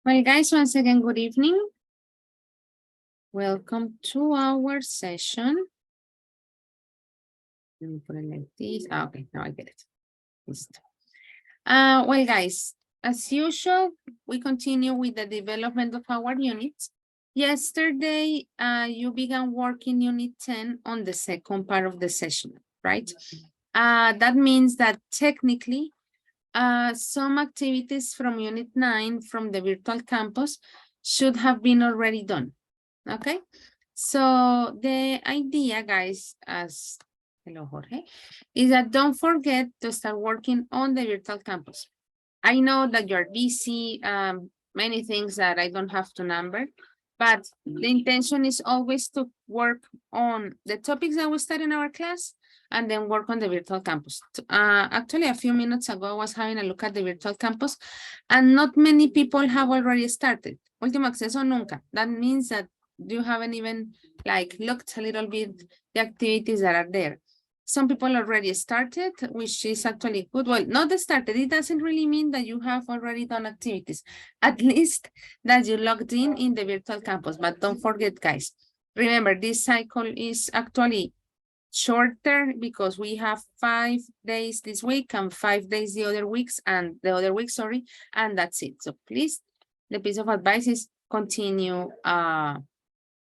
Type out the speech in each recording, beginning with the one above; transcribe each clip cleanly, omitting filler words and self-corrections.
Well, guys, once again, good evening. Welcome to our session. Let me put it like this. Okay, now I get it. Well, guys, as usual, we continue with the development of our units. Yesterday, you began working unit 10 on the second part of the session, right? That means that technically, some activities from unit 9 from the virtual campus should have been already done. Okay, so the idea, guys, as hello, Jorge, is that don't forget to start working on the virtual campus. I know that you're busy, many things that I don't have to number, but the intention is always to work on the topics that we study in our class and then work on the virtual campus. Actually, a few minutes ago, I was having a look at the virtual campus and not many people have already started. Último acceso nunca. That means that you haven't even like looked a little bit the activities that are there. Some people already started, which is actually good. Well, not started. It doesn't really mean that you have already done activities. At least that you logged in the virtual campus. But don't forget, guys, remember this cycle is actually shorter because we have 5 days this week and 5 days the other weeks and the other week, sorry, and that's it. So please, the piece of advice is continue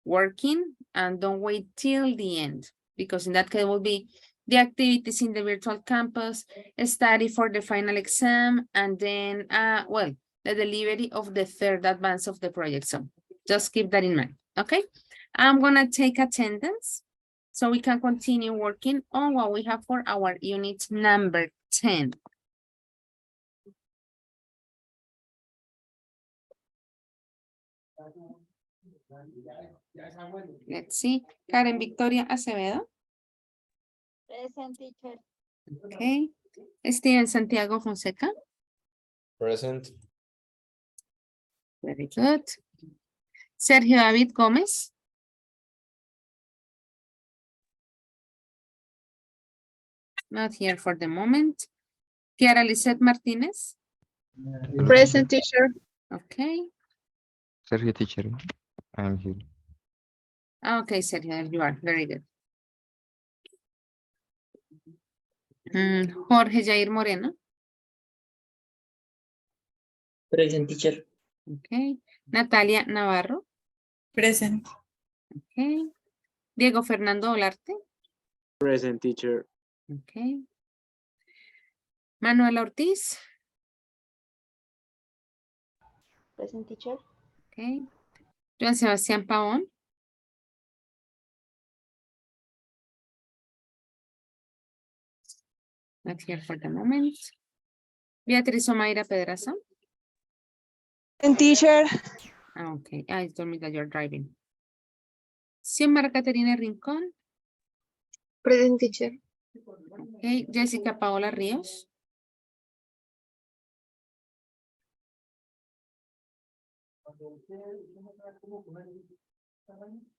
working and don't wait till the end, because in that case will be the activities in the virtual campus, study for the final exam, and then, well, the delivery of the third advance of the project. So just keep that in mind, okay? I'm gonna take attendance so we can continue working on what we have for our unit number 10. Let's see. Karen Victoria Acevedo. Present, teacher. Okay. Steven Santiago Fonseca. Present. Very good. Sergio David Gómez. Not here for the moment. Kiara Lisette Martinez. Present, teacher. Okay. Sergio, teacher, I'm here. Okay, Sergio, you are very good. Jorge Jair Moreno. Present, teacher. Okay. Natalia Navarro. Present. Okay. Diego Fernando Olarte. Present, teacher. Okay. Manuela Ortiz. Present, teacher. Okay. Joan Sebastián Paón. Not here for the moment. Beatriz Omaira Pedraza. And teacher. Okay, I told me that you're driving. Xiomara Caterina Rincón. Present, teacher. Okay, Jessica Paola Ríos.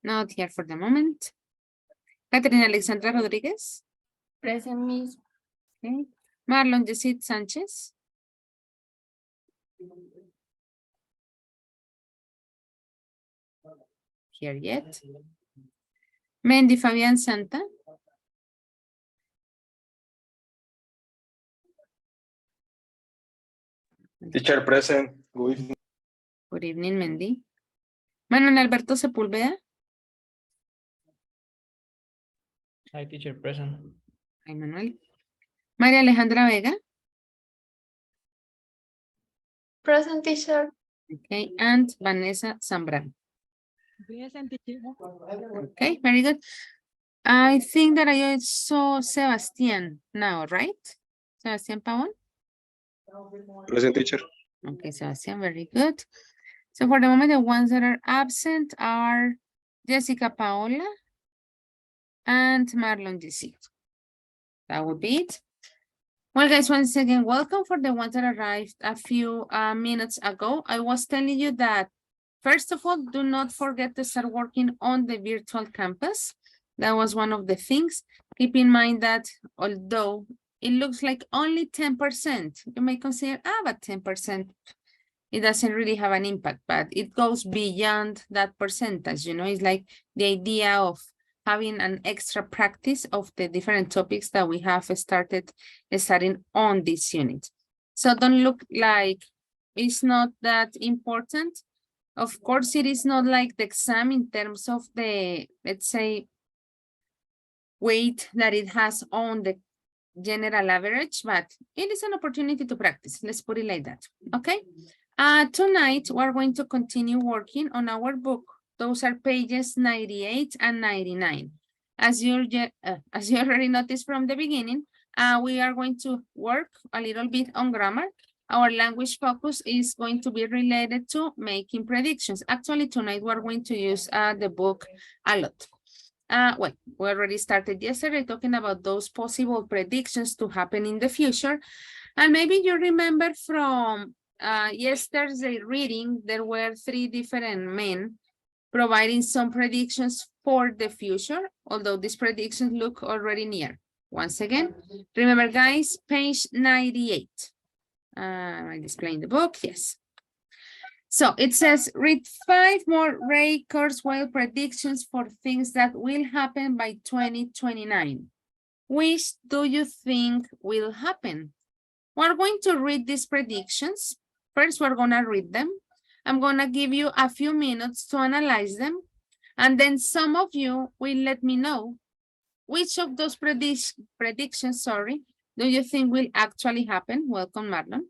Not here for the moment. Caterina Alexandra Rodríguez. Present, Miss. Okay. Marlon Yesid Sánchez. Here yet. Mendy Fabián Santa. Teacher present. Good evening. Good evening, Mendy. Manuel Alberto Sepúlveda. Hi, teacher, present. Hi, Manuel. María Alejandra Vega. Present, teacher. Okay, and Vanessa Zambrano. Present, teacher. Okay, very good. I think that I saw Sebastián now, right? Sebastián Pavón? Present, teacher. Okay, Sebastián, very good. So for the moment, the ones that are absent are Jessica Paola and Marlon GC. That would be it. Well, guys, once again, welcome for the ones that arrived a few minutes ago. I was telling you that, first of all, do not forget to start working on the virtual campus. That was one of the things. Keep in mind that although it looks like only 10%, you may consider, but 10%, it doesn't really have an impact, but it goes beyond that percentage, you know, it's like the idea of having an extra practice of the different topics that we have started studying on this unit. So don't look like it's not that important. Of course, it is not like the exam in terms of the, let's say, weight that it has on the general average, but it is an opportunity to practice. Let's put it like that, okay? Tonight, we're going to continue working on our book. Those are pages 98 and 99. As you already noticed from the beginning, we are going to work a little bit on grammar. Our language focus is going to be related to making predictions. Actually, tonight we're going to use the book a lot. Well, we already started yesterday talking about those possible predictions to happen in the future. And maybe you remember from yesterday's reading, there were 3 different men providing some predictions for the future, although these predictions look already near. Once again, remember guys, page 98. I'm displaying the book, yes. So it says, read 5 more Ray Kurzweil predictions for things that will happen by 2029. Which do you think will happen? We're going to read these predictions. First, we're going to read them. I'm going to give you a few minutes to analyze them. And then some of you will let me know which of those predictions, do you think will actually happen? Welcome, Marlon.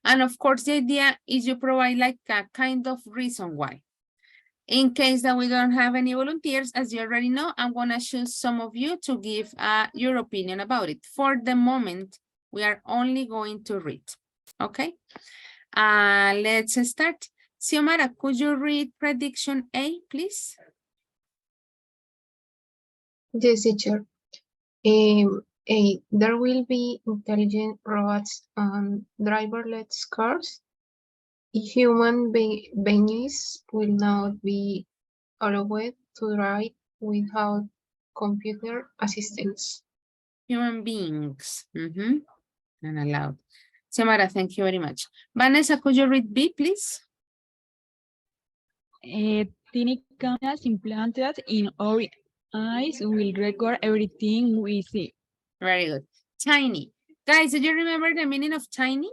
And of course, the idea is you provide like a kind of reason why. In case that we don't have any volunteers, as you already know, I'm going to choose some of you to give your opinion about it. For the moment, we are only going to read. Okay? Let's start. Xiomara, could you read prediction A, please? Yes, teacher. There will be intelligent robots and driverless cars. Human beings will not be allowed to drive without computer assistance. Human beings. And allowed. Xiomara, thank you very much. Vanessa, could you read B, please? Tiny cameras implanted in our eyes will record everything we see. Very good. Tiny. Guys, do you remember the meaning of tiny?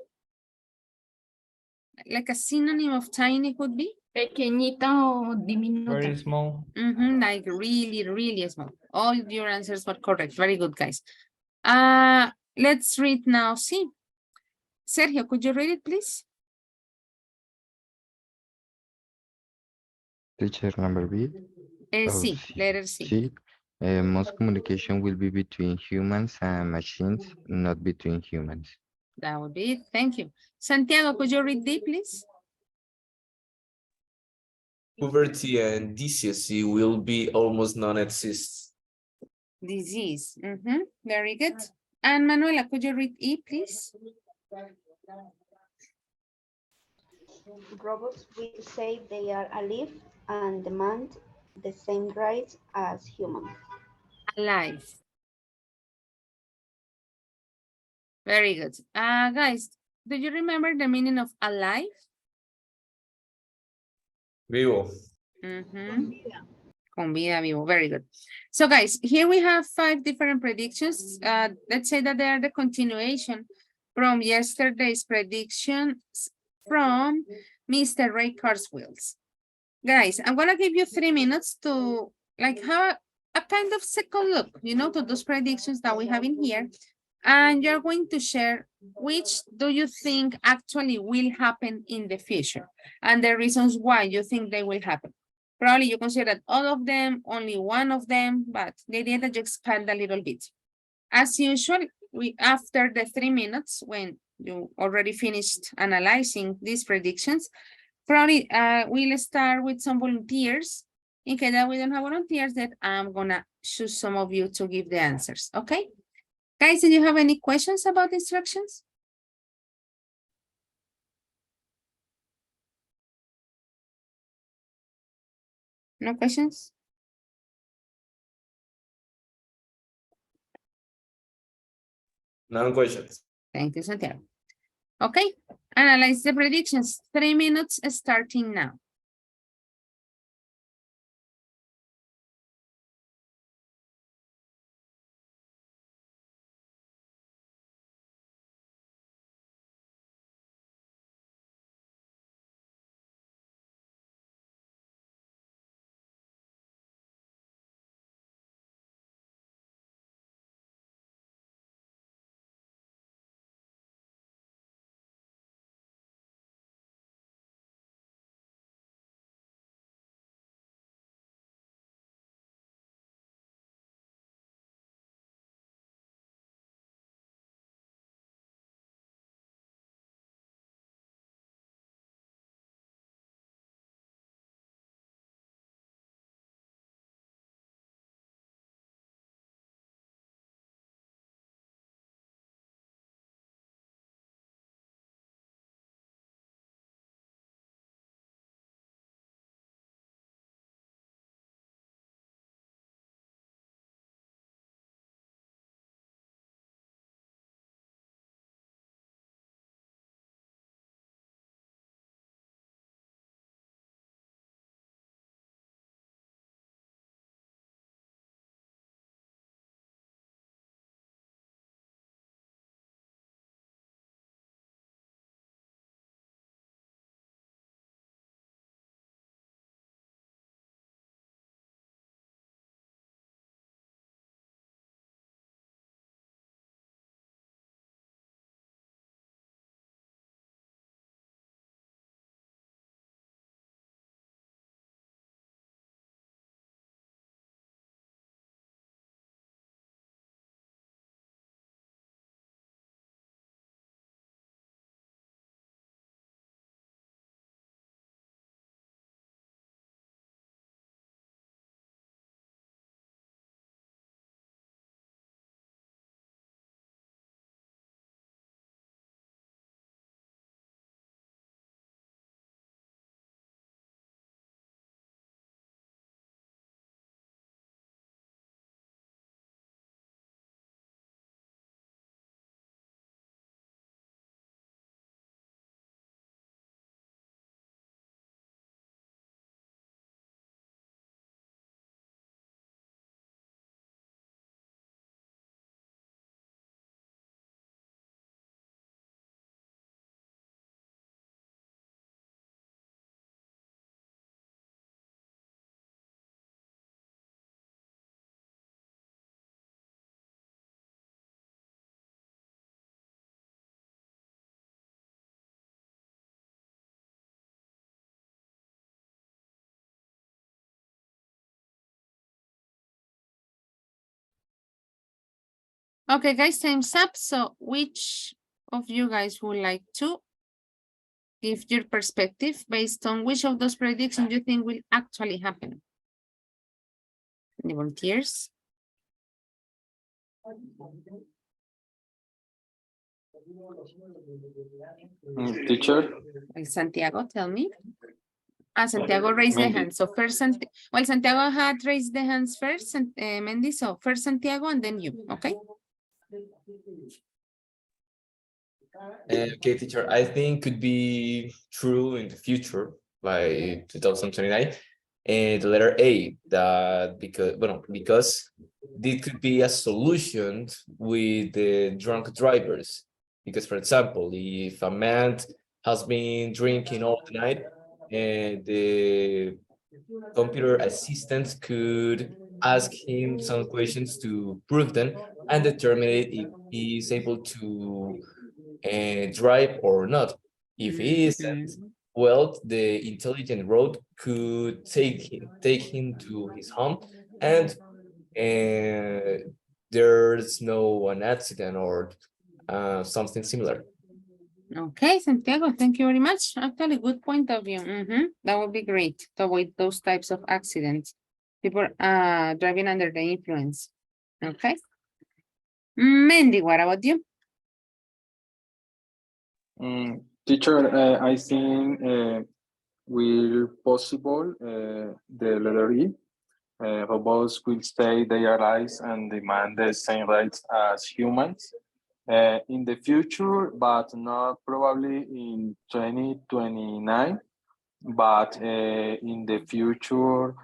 Like a synonym of tiny could be? Pequeñita o diminuta. Very small. Like really, really small. All your answers were correct. Very good, guys. Let's read now. See. Sergio, could you read it, please? Teacher number B. C, letter C. C. Most communication will be between humans and machines, not between humans. That would be it. Thank you. Santiago, could you read D, please? Poverty and decency will be almost non-exist. Disease. Very good. And Manuela, could you read E, please? Robots will say they are alive and demand the same rights as humans. Alive. Very good. Guys, do you remember the meaning of alive? Vivo. Con vida, vivo. Very good. So guys, here we have 5 different predictions. Let's say that they are the continuation from yesterday's predictions from Mr. Ray Kurzweil's. Guys, I'm gonna give you 3 minutes to like have a kind of second look, you know, to those predictions that we have in here. And you're going to share which do you think actually will happen in the future and the reasons why you think they will happen. Probably you consider that all of them, only one of them, but the idea that you expand a little bit. As usual, after the 3 minutes, when you already finished analyzing these predictions, probably we'll start with some volunteers. In case that we don't have volunteers, that I'm gonna choose some of you to give the answers, okay? Guys, do you have any questions about instructions? No questions? No questions. Thank you, Santiago. Okay, analyze the predictions. 3 minutes starting now. Okay, guys, time's up. So which of you guys would like to give your perspective based on which of those predictions you think will actually happen? Any volunteers? Teacher, Santiago, tell me. Santiago raised the Mendy. hand. So first, Santiago had raised the hands first, and Mendy, so first Santiago and then you, okay? Okay, teacher, I think could be true in the future by 2029. And the letter A, that because this could be a solution with the drunk drivers. Because, for example, if a man has been drinking all the night and the computer assistant could ask him some questions to prove them and determine if he is able to drive or not. If he isn't, well, the intelligent road could take him to his home, and there's no an accident or something similar. Okay, Santiago, thank you very much. Actually, good point of view. That would be great to avoid those types of accidents. People driving under the influence. Okay. Mendy, what about you? teacher, I think will possible the letter E. Robots will stay their lives and demand the same rights as humans. in the future, but not probably in 2029, but in the future,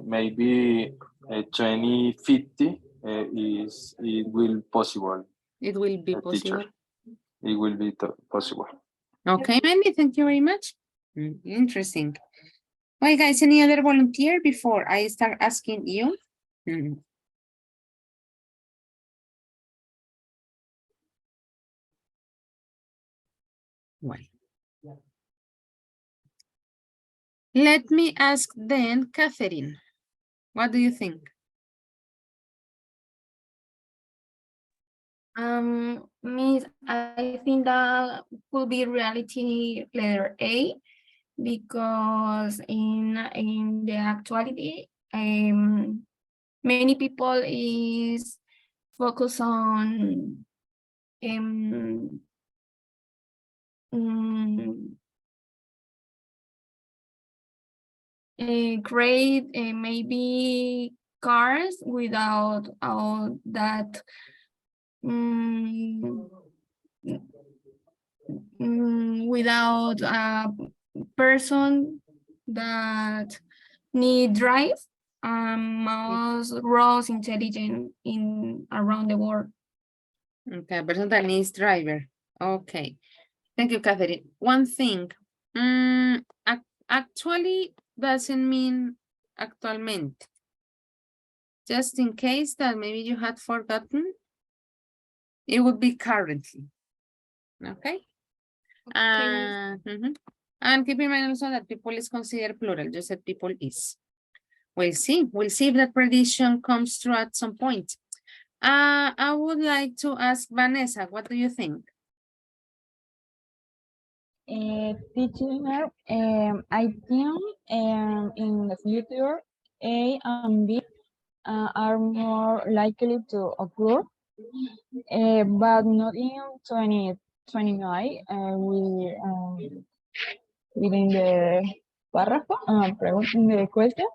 maybe 2050 it will possible. It will be Teacher, possible. it will be possible. Okay, Mandy, thank you very much. Interesting. Well, guys, any other volunteer before I start asking you? Well, let me ask then, Catherine, what do you think? Miss, I think that will be reality letter A, because in the actuality, many people is focused on create maybe cars without all that without a person that need drive, most roles intelligent in around the world. Okay, person that needs driver. Okay. Thank you, Catherine. One thing, actually doesn't mean actualmente. Just in case that maybe you had forgotten, it would be currently. Okay. And keep in mind also that people is considered plural. You said people is. We'll see. We'll see if that prediction comes true at some point. I would like to ask Vanessa, what do you think? Teacher, I think in the future, A and B are more likely to occur, but not in 2029. Within the paragraph, in the question,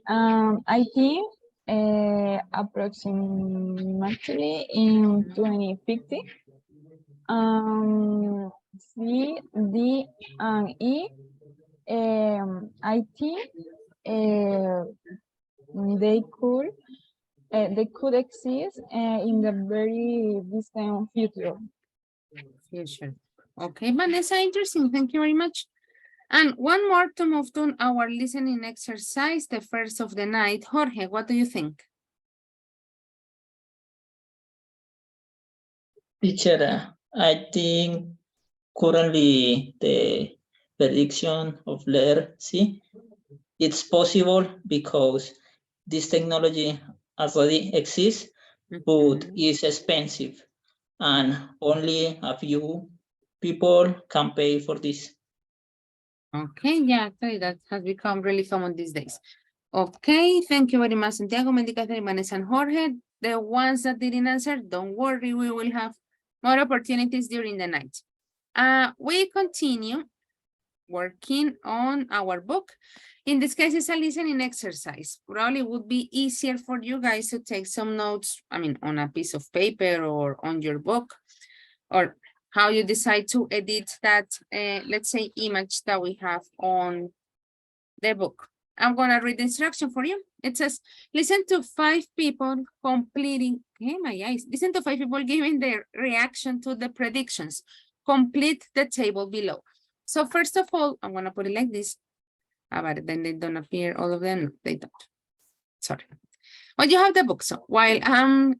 I think approximately in 2050. C, D, and E, I think they could exist in the very distant future. Okay, Vanessa, interesting. Thank you very much. And one more to move to our listening exercise, the first of the night. Jorge, what do you think? Teacher, I think currently the prediction of letter C, it's possible because this technology already exists, but is expensive and only a few people can pay for this. Okay, yeah, actually that has become really common these days. Okay, thank you very much, Santiago, Mendy, Catherine, Vanessa, and Jorge. The ones that didn't answer, don't worry, we will have more opportunities during the night. We continue working on our book. In this case, it's a listening exercise. Probably would be easier for you guys to take some notes, I mean, on a piece of paper or on your book, or how you decide to edit that, let's say, image that we have on the book. I'm gonna read the instruction for you. It says, listen to 5 people completing, hey, my eyes, listen to 5 people giving their reaction to the predictions. Complete the table below. So first of all, I'm gonna put it like this. But then they don't appear, all of them, no, they don't. Sorry. Well, you have the book, so while I'm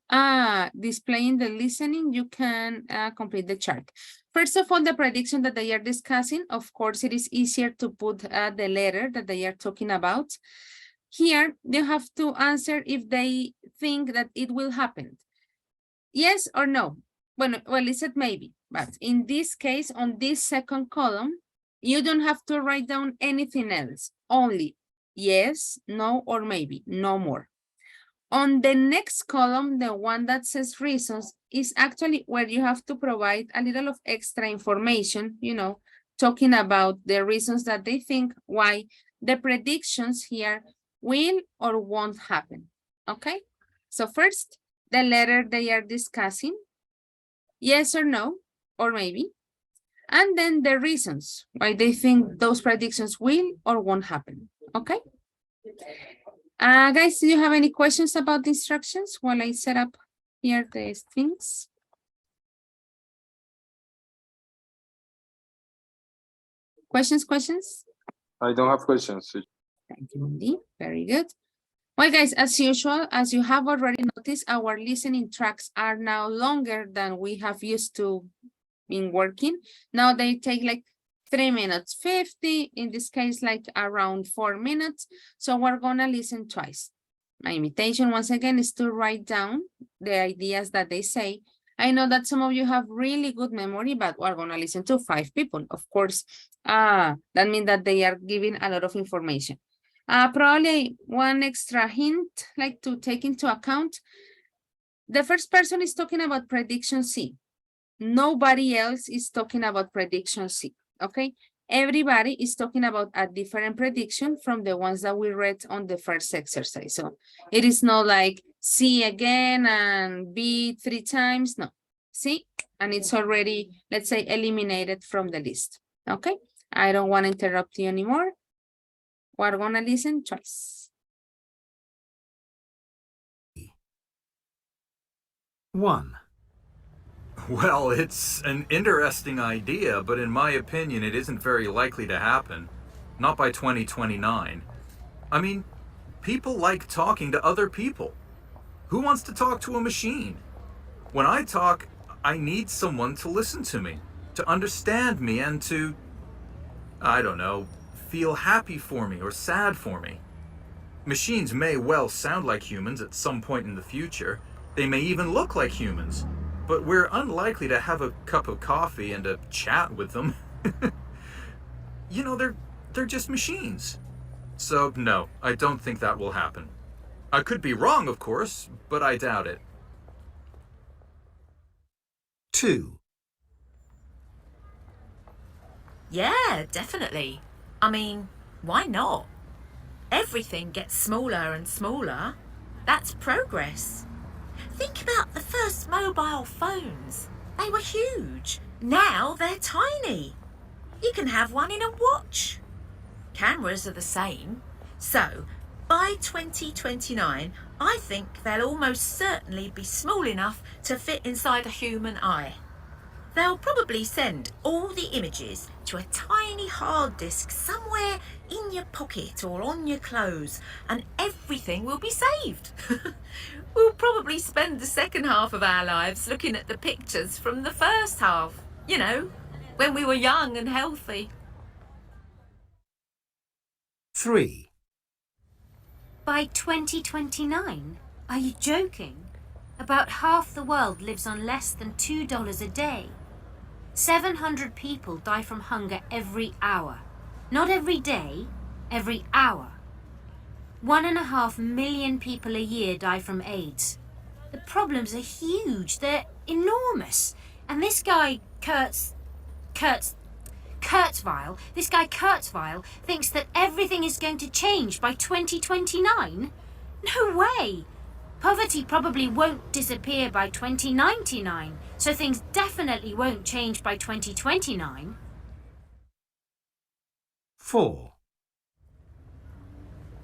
displaying the listening, you can complete the chart. First of all, the prediction that they are discussing, of course, it is easier to put the letter that they are talking about. Here, you have to answer if they think that it will happen. Yes or no? Well, it said maybe, but in this case, on this second column, you don't have to write down anything else, only yes, no, or maybe, no more. On the next column, the one that says reasons is actually where you have to provide a little of extra information, you know, talking about the reasons that they think why the predictions here will or won't happen, okay? So first, the letter they are discussing, yes or no, or maybe. And then the reasons why they think those predictions will or won't happen, okay? Guys, do you have any questions about the instructions while I set up here the things? Questions? I don't have questions. Thank you, Mandy. Very good. Well, guys, as usual, as you have already noticed, our listening tracks are now longer than we have used to in working. Now they take like 3 minutes 50, in this case, like around 4 minutes. So we're gonna listen twice. My invitation, once again, is to write down the ideas that they say. I know that some of you have really good memory, but we're gonna listen to 5 people, of course. That means that they are giving a lot of information. Probably one extra hint, like to take into account. The first person is talking about prediction C. Nobody else is talking about prediction C, okay? Everybody is talking about a different prediction from the ones that we read on the first exercise. So it is not like C again and B 3 times, no. C, and it's already, let's say, eliminated from the list, okay? I don't want to interrupt you anymore. We're gonna listen twice. 1. Well, it's an interesting idea, but in my opinion, it isn't very likely to happen. Not by 2029. I mean, people like talking to other people. Who wants to talk to a machine? When I talk, I need someone to listen to me, to understand me, and to, I don't know, feel happy for me or sad for me. Machines may well sound like humans at some point in the future. They may even look like humans, but we're unlikely to have a cup of coffee and a chat with them. You know, they're just machines. So no, I don't think that will happen. I could be wrong, of course, but I doubt it. 2. Yeah, definitely. I mean, why not? Everything gets smaller and smaller. That's progress. Think about the first mobile phones. They were huge. Now they're tiny. You can have one in a watch. Cameras are the same. So, by 2029, I think they'll almost certainly be small enough to fit inside a human eye. They'll probably send all the images to a tiny hard disk somewhere in your pocket or on your clothes, and everything will be saved. We'll probably spend the second half of our lives looking at the pictures from the first half, you know, when we were young and healthy. 3. By 2029? Are you joking? About half the world lives on less than $2 a day. 700 people die from hunger every hour. Not every day, every hour. 1.5 million people a year die from AIDS. The problems are huge, they're enormous. And this guy, Kurzweil thinks that everything is going to change by 2029? No way! Poverty probably won't disappear by 2099, so things definitely won't change by 2029. 4.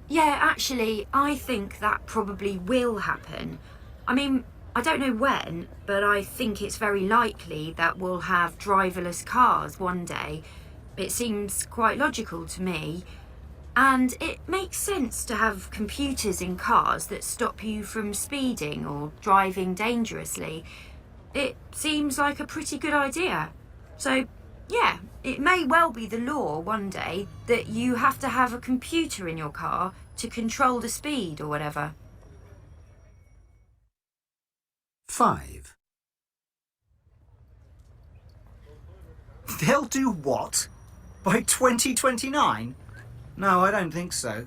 Yeah, actually, I think that probably will happen. I mean, I don't know when, but I think it's very likely that we'll have driverless cars one day. It seems quite logical to me. And it makes sense to have computers in cars that stop you from speeding or driving dangerously. It seems like a pretty good idea. So, yeah, it may well be the law one day that you have to have a computer in your car to control the speed or whatever. 5. They'll do what? By 2029? No, I don't think so.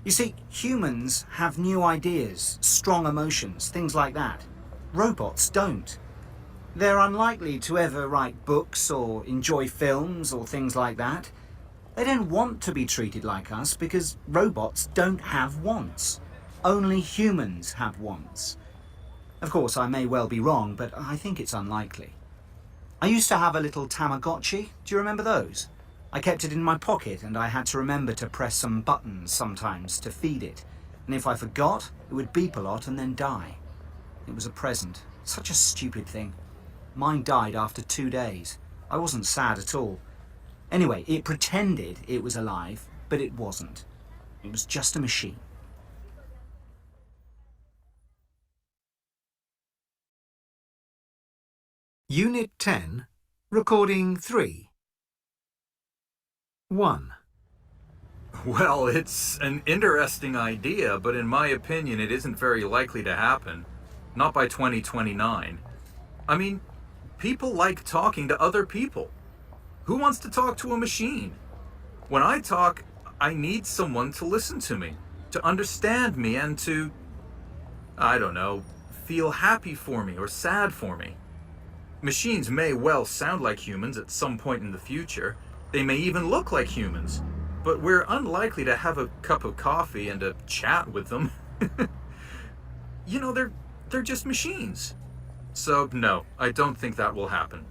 You see, humans have new ideas, strong emotions, things like that. Robots don't. They're unlikely to ever write books or enjoy films or things like that. They don't want to be treated like us because robots don't have wants. Only humans have wants. Of course, I may well be wrong, but I think it's unlikely. I used to have a little Tamagotchi. Do you remember those? I kept it in my pocket and I had to remember to press some buttons sometimes to feed it. And if I forgot, it would beep a lot and then die. It was a present. Such a stupid thing. Mine died after 2 days. I wasn't sad at all. Anyway, it pretended it was alive, but it wasn't. It was just a machine. Unit 10, Recording 3. 1. Well, it's an interesting idea, but in my opinion, it isn't very likely to happen. Not by 2029. I mean, people like talking to other people. Who wants to talk to a machine? When I talk, I need someone to listen to me, to understand me, and to, I don't know, feel happy for me or sad for me. Machines may well sound like humans at some point in the future. They may even look like humans, but we're unlikely to have a cup of coffee and a chat with them. You know, they're just machines. So no, I don't think that will happen.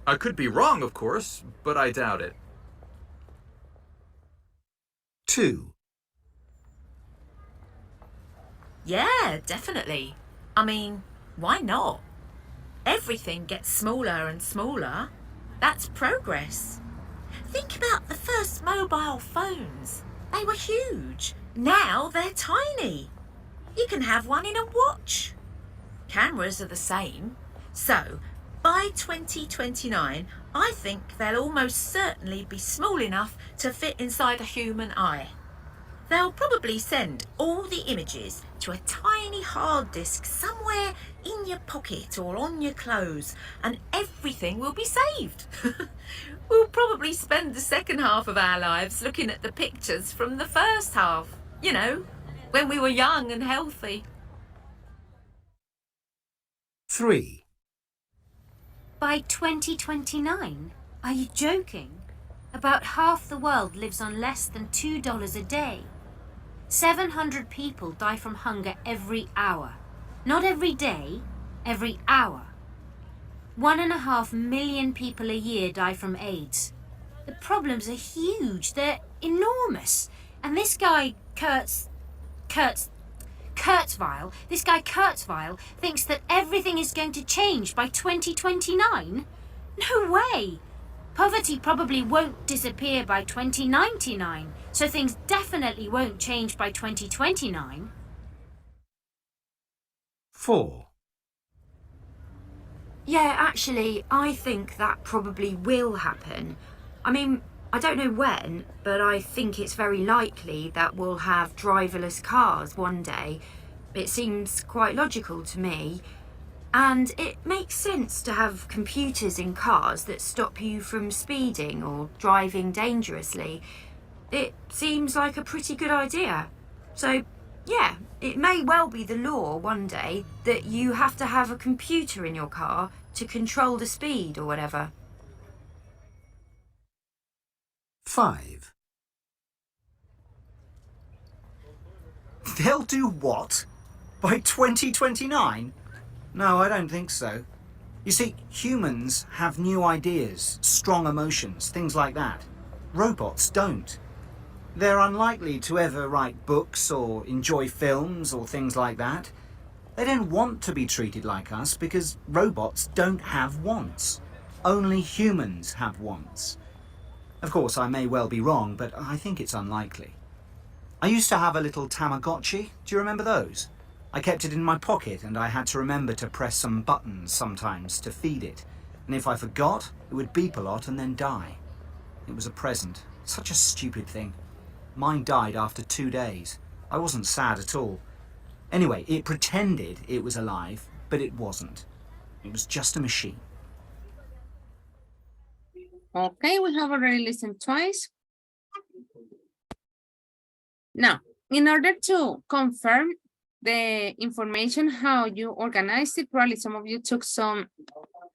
I could be wrong, of course, but I doubt it. 2. Yeah, definitely. I mean, why not? Everything gets smaller and smaller. That's progress. Think about the first mobile phones. They were huge. Now they're tiny. You can have one in a watch. Cameras are the same. So, by 2029, I think they'll almost certainly be small enough to fit inside a human eye. They'll probably send all the images to a tiny hard disk somewhere in your pocket or on your clothes, and everything will be saved. We'll probably spend the second half of our lives looking at the pictures from the first half, you know, when we were young and healthy. 3. By 2029? Are you joking? About half the world lives on less than $2 a day. 700 people die from hunger every hour. Not every day, every hour. 1.5 million people a year die from AIDS. The problems are huge, they're enormous. And this guy, Kurzweil thinks that everything is going to change by 2029? No way! Poverty probably won't disappear by 2099, so things definitely won't change by 2029. 4. Yeah, actually, I think that probably will happen. I mean, I don't know when, but I think it's very likely that we'll have driverless cars one day. It seems quite logical to me. And it makes sense to have computers in cars that stop you from speeding or driving dangerously. It seems like a pretty good idea. So, yeah, it may well be the law one day that you have to have a computer in your car to control the speed or whatever. 5. They'll do what? By 2029? No, I don't think so. You see, humans have new ideas, strong emotions, things like that. Robots don't. They're unlikely to ever write books or enjoy films or things like that. They don't want to be treated like us because robots don't have wants. Only humans have wants. Of course, I may well be wrong, but I think it's unlikely. I used to have a little Tamagotchi. Do you remember those? I kept it in my pocket and I had to remember to press some buttons sometimes to feed it. And if I forgot, it would beep a lot and then die. It was a present. Such a stupid thing. Mine died after 2 days. I wasn't sad at all. Anyway, it pretended it was alive, but it wasn't. It was just a machine. Okay, we have already listened twice. Now, in order to confirm the information, how you organized it, probably some of you took some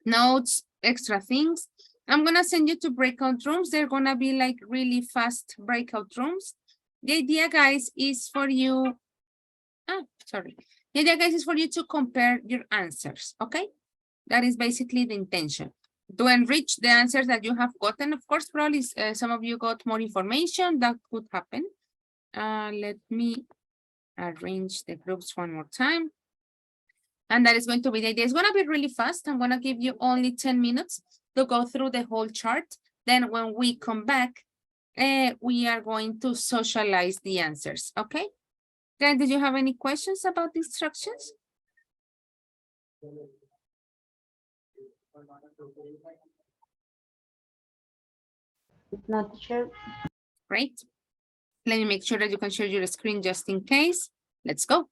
notes, extra things. I'm gonna send you to breakout rooms. They're gonna be like really fast breakout rooms. The idea, guys, is for you, the idea, guys, is for you to compare your answers, okay? That is basically the intention. to enrich the answers that you have gotten. Of course, probably some of you got more information. That could happen. Let me arrange the groups one more time. And that is going to be the idea. It's going to be really fast. I'm going to give you only 10 minutes to go through the whole chart. Then when we come back, we are going to socialize the answers. Okay? Guys, did you have any questions about the instructions? Not sure. Great. Let me make sure that you can share your screen just in case. Let's go.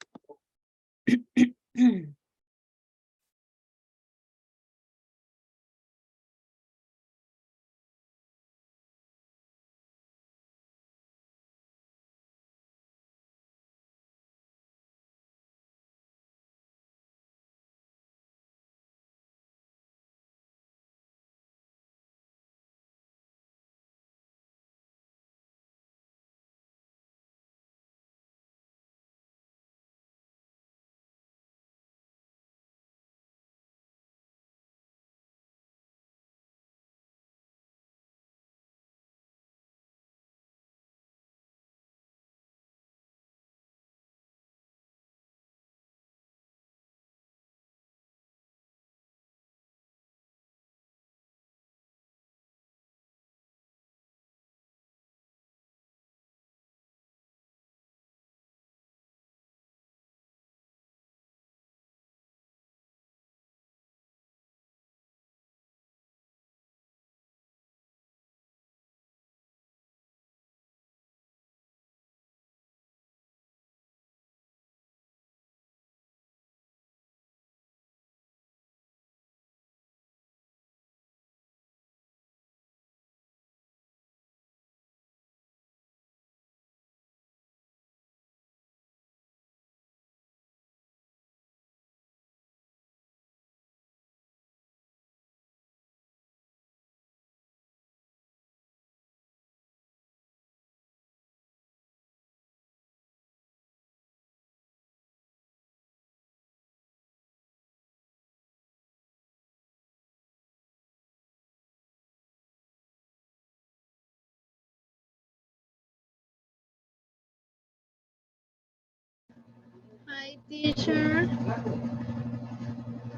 Hi, teacher.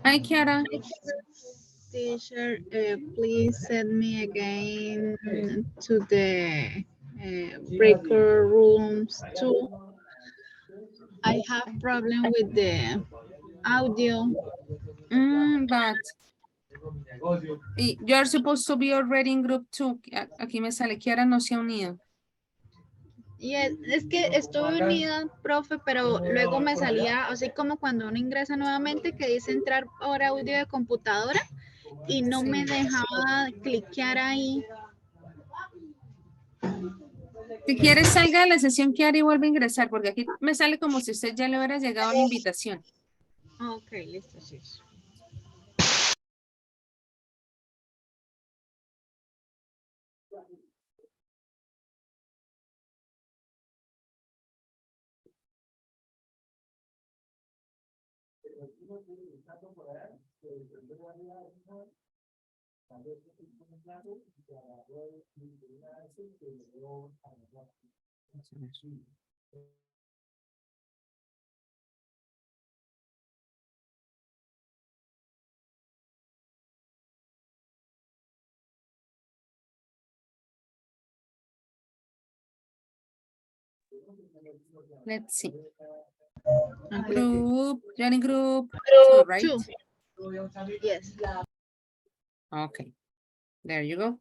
Hi, Kiara. Teacher, please send me again to the breaker rooms too. I have problem with the audio. But you're supposed to be already in group 2. Aquí me sale, Kiara no se ha unido. Yes, es que estoy unida, profe, pero luego me salía, así como cuando uno ingresa nuevamente, que dice entrar por audio de computadora y no me dejaba cliquear ahí. Si quieres, salga de la sesión, Kiara, y vuelve a ingresar, porque aquí me sale como si usted ya le hubiera llegado la invitación. Ok, listo, sí. Let's see. Okay. Group, joining group 2, right? 2. Yes. Okay, there you go.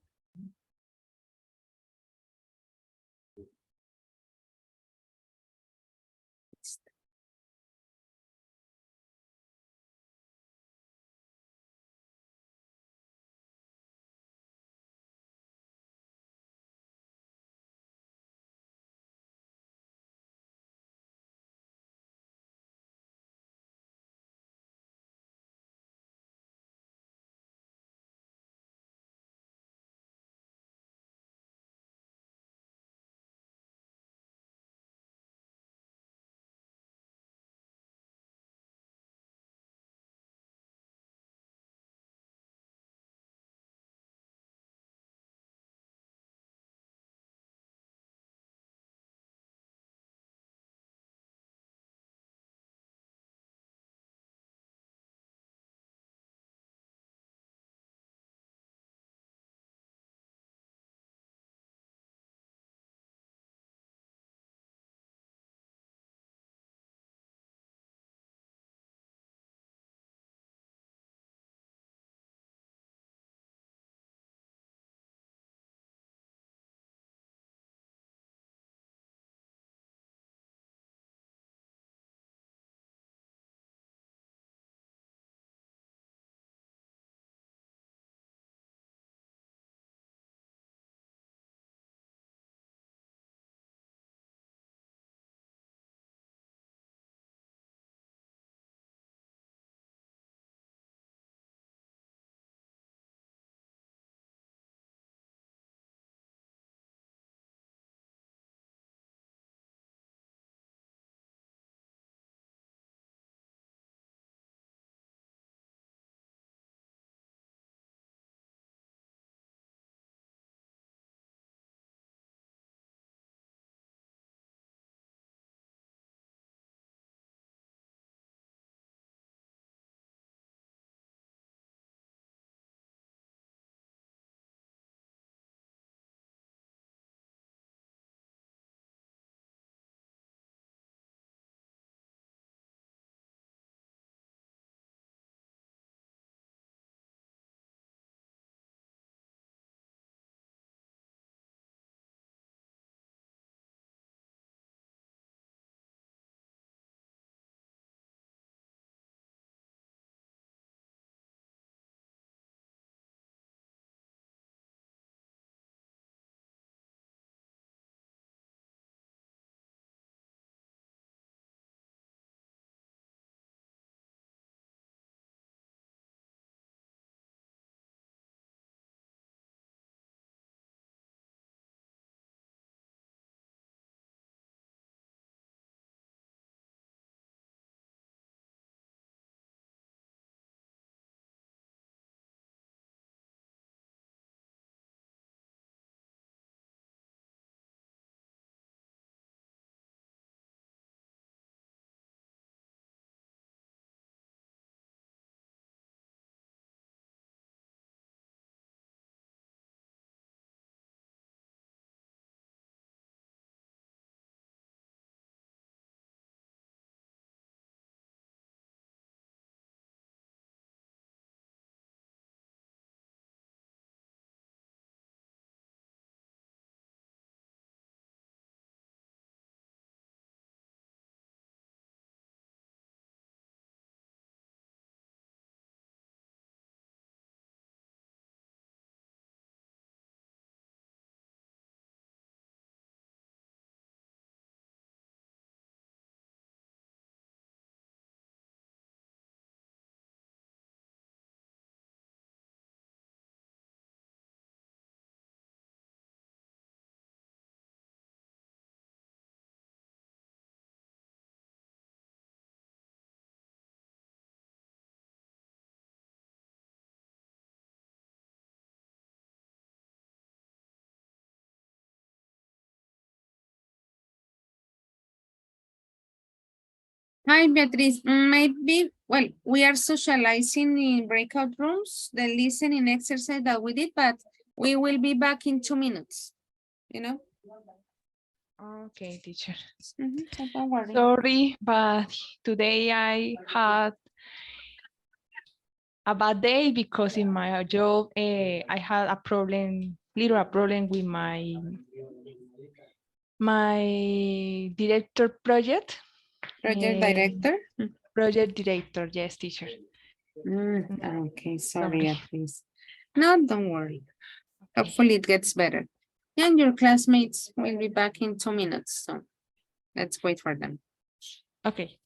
Hi, Beatriz. Maybe, well, we are socializing in breakout rooms, the listening exercise that we did, but we will be back in 2 minutes, you know? Okay, teacher. So don't worry. Sorry, but today I had a bad day because in my job I had a problem, little problem with my director project. Project director? Project director, yes, teacher. Okay, sorry, Beatriz. No, don't worry. Hopefully it gets better. And your classmates will be back in 2 minutes, so let's wait for them. Okay.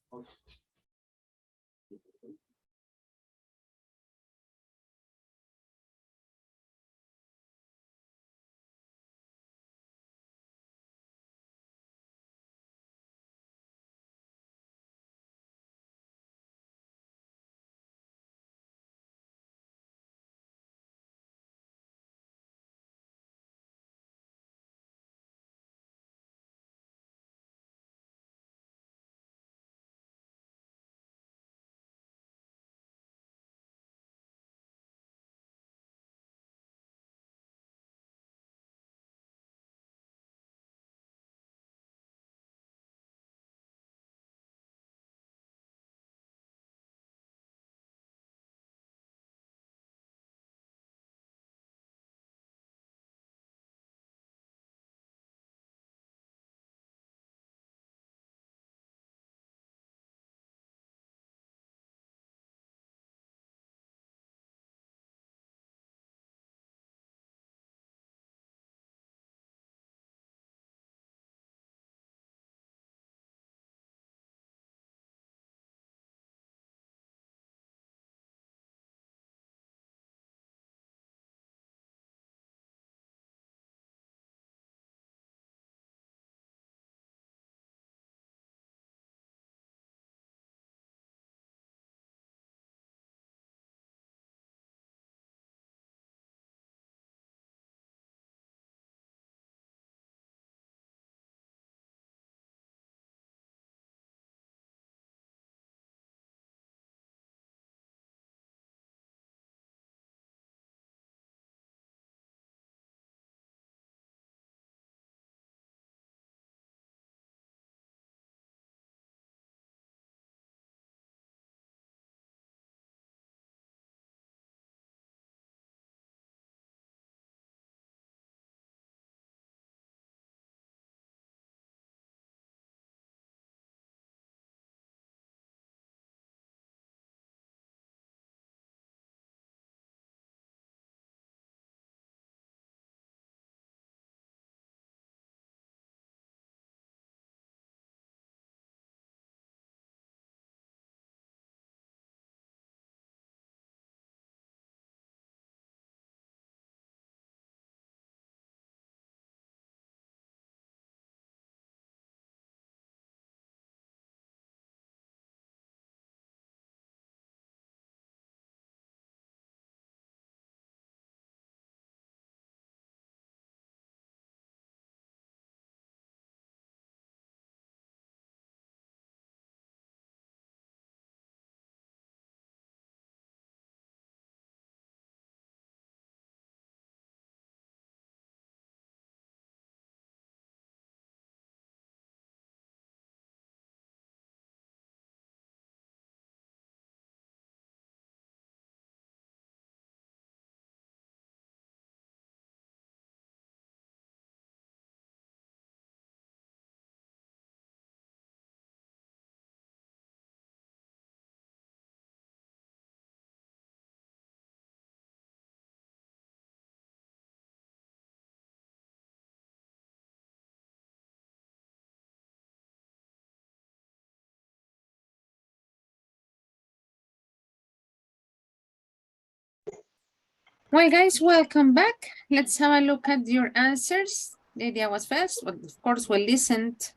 Well, guys, welcome back. Let's have a look at your answers. The idea was fast, but of course we listened.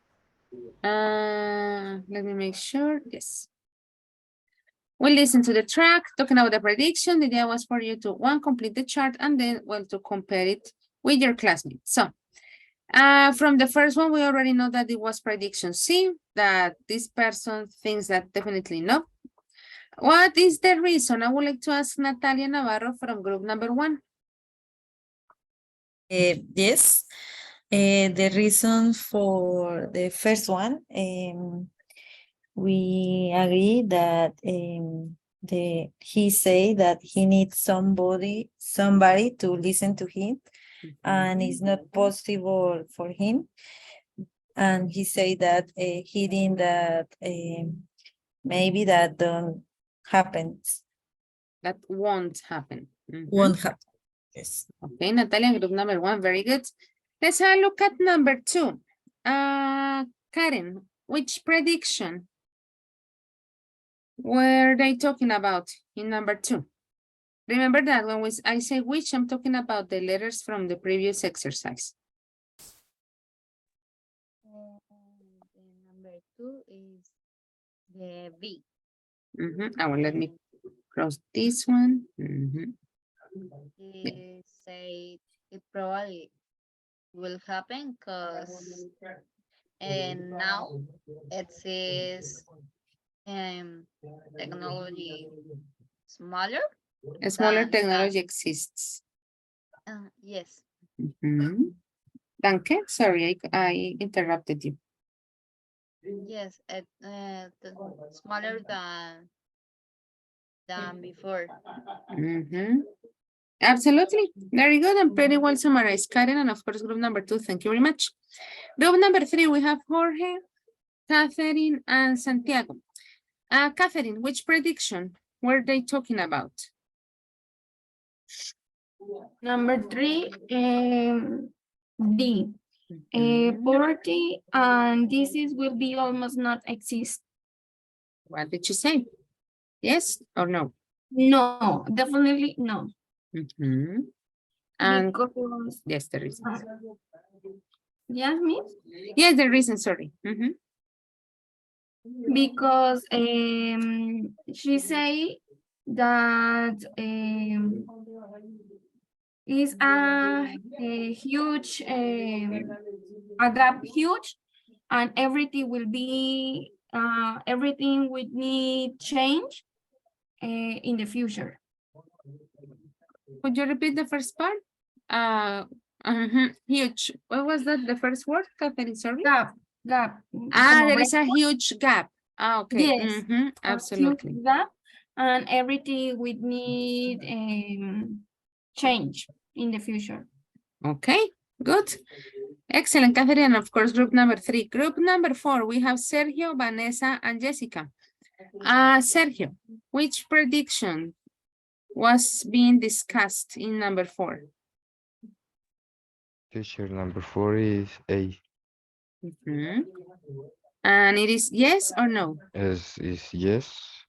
Let me make sure. Yes. We listened to the track, talking about the prediction. The idea was for you to, one, complete the chart, and then, well, to compare it with your classmates. So, From the first one, we already know that it was prediction C, that this person thinks that definitely no. What is the reason? I would like to ask Natalia Navarro from group number 1. Yes, the reason for the first one, we agree that he say that he needs somebody to listen to him, and it's not possible for him. And he say that he think that maybe that don't happen. That won't happen. Won't happen. Yes. Okay, Natalia, group number 1, very good. Let's have a look at number 2. Karen, which prediction were they talking about in number 2? Remember that when I say which, I'm talking about the letters from the previous exercise. Number 2 is the B. Let me cross this one. He said it probably will happen because now it is technology smaller. Smaller than technology exists. Yes. Danke, sorry, I interrupted you. Yes, smaller than before. Absolutely, very good and pretty well summarized, Karen, and of course, group number 2, thank you very much. Group number 3, we have Jorge, Catherine, and Santiago. Catherine, which prediction were they talking about? Number 3, D. Poverty and disease will be almost not exist. What did you say? Yes or no? No, definitely no. And because, yes, the reason. Yes, miss? Yes, the reason, sorry. Because she say that is a huge a gap huge, and everything will be everything would need change in the future. Could you repeat the first part? Huge. What was that? The first word, Catherine? Sorry. Gap. There is a huge gap. Okay. Yes. Absolutely. Gap, and everything would need change in the future. Okay, good. Excellent, Catherine. And of course, group number 3. Group number 4, we have Sergio, Vanessa, and Jessica. Sergio, which prediction was being discussed in number 4? Teacher, number 4 is A. And it is yes or no? Is yes.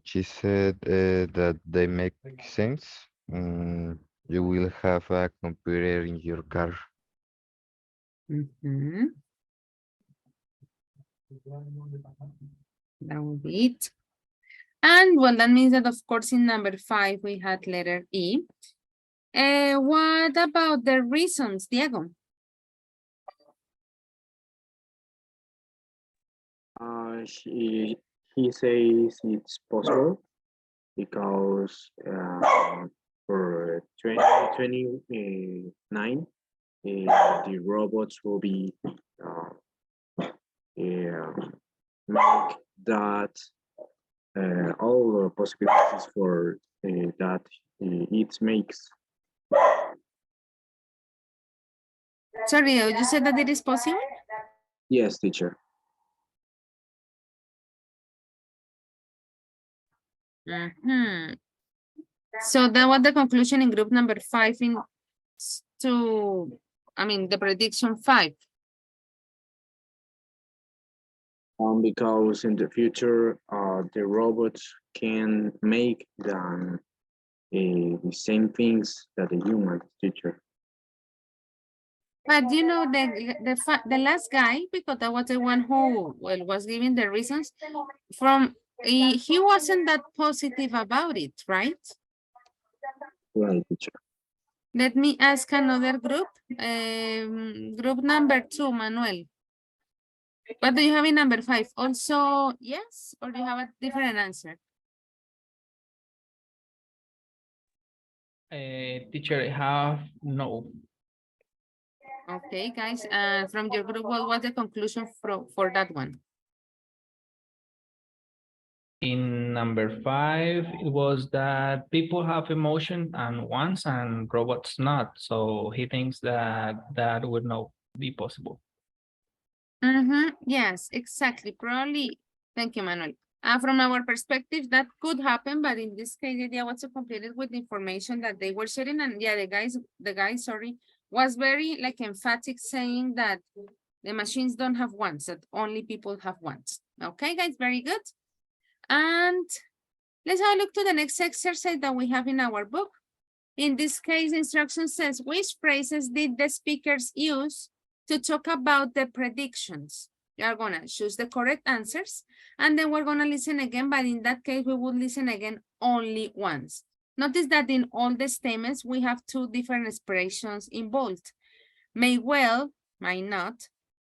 She said that they make sense. You will have a computer in your car. That will be it. And well, that means that of course in number 5 we had letter E. What about the reasons, Diego? He says it's possible because for 2029 the robots will be make that all the possibilities for that it makes. Sorry, you said that it is possible? Yes, teacher. So that was the conclusion in group number 5 the prediction 5. Because in the future, the robots can make the same things that the human, teacher. But you know, the last guy, because that was the one who was giving the reasons, he wasn't that positive about it, right? Right, teacher. Let me ask another group. Group number 2, Manuel. What do you have in number 5? Also yes, or do you have a different answer? Teacher, I have no. Okay, guys, from your group, what was the conclusion for that one? In number 5, it was that people have emotion and wants and robots not. So he thinks that that would not be possible. Yes, exactly. Probably. Thank you, Manuel. From our perspective, that could happen, but in this case, the idea was to complete it with the information that they were sharing. And yeah, the guy, sorry, was very like emphatic saying that the machines don't have wants, that only people have wants. Okay, guys, very good. And let's have a look to the next exercise that we have in our book. In this case, instruction says, which phrases did the speakers use to talk about the predictions? You are gonna choose the correct answers, and then we're gonna listen again, but in that case, we will listen again only once. Notice that in all the statements, we have two different expressions involved. May well, might not,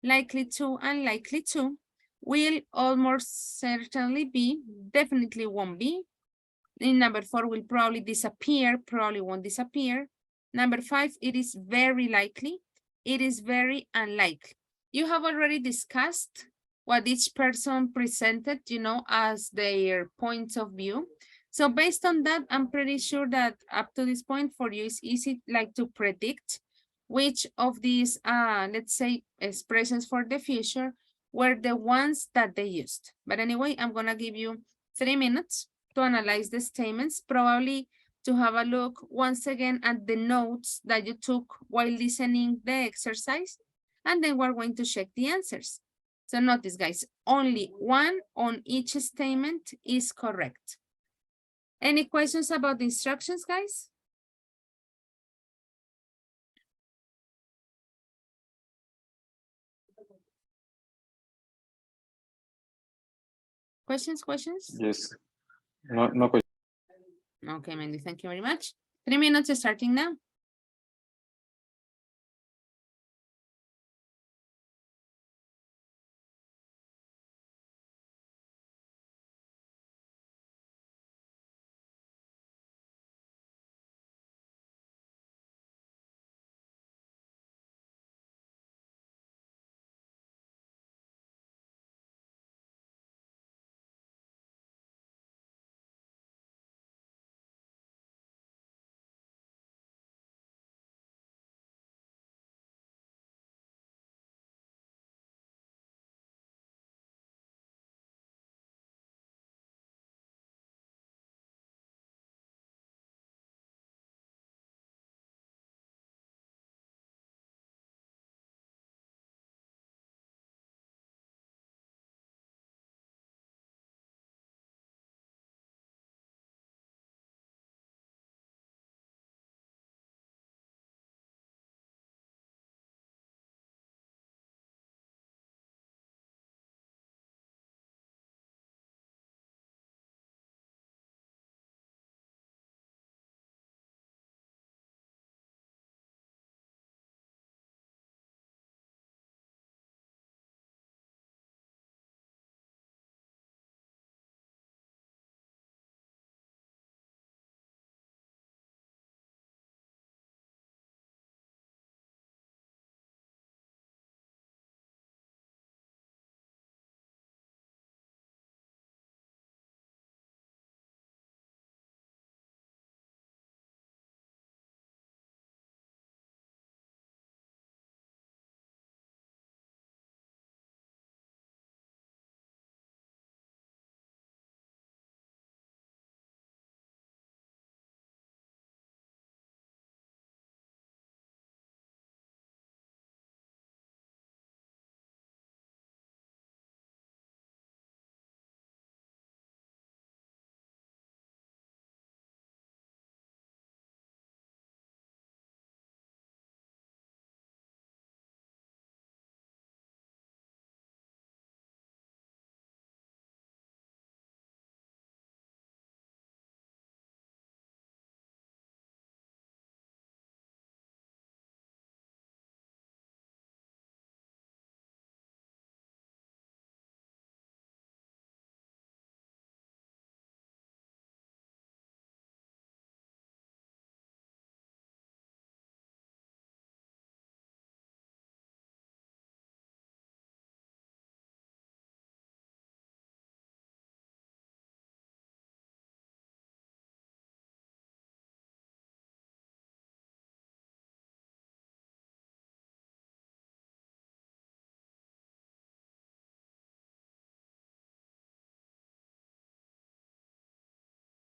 likely to, unlikely to, will almost certainly be, definitely won't be. In number 4 will probably disappear, probably won't disappear. Number 5, it is very likely, it is very unlikely. You have already discussed what each person presented, you know, as their points of view. So based on that, I'm pretty sure that up to this point for you, it's easy like to predict which of these, let's say, expressions for the future were the ones that they used. But anyway, I'm gonna give you 3 minutes to analyze the statements, probably to have a look once again at the notes that you took while listening the exercise, and then we're going to check the answers. So notice, guys, only one on each statement is correct. Any questions about the instructions, guys? Questions? Yes. No question. Okay, Mandy, thank you very much. 3 minutes starting now.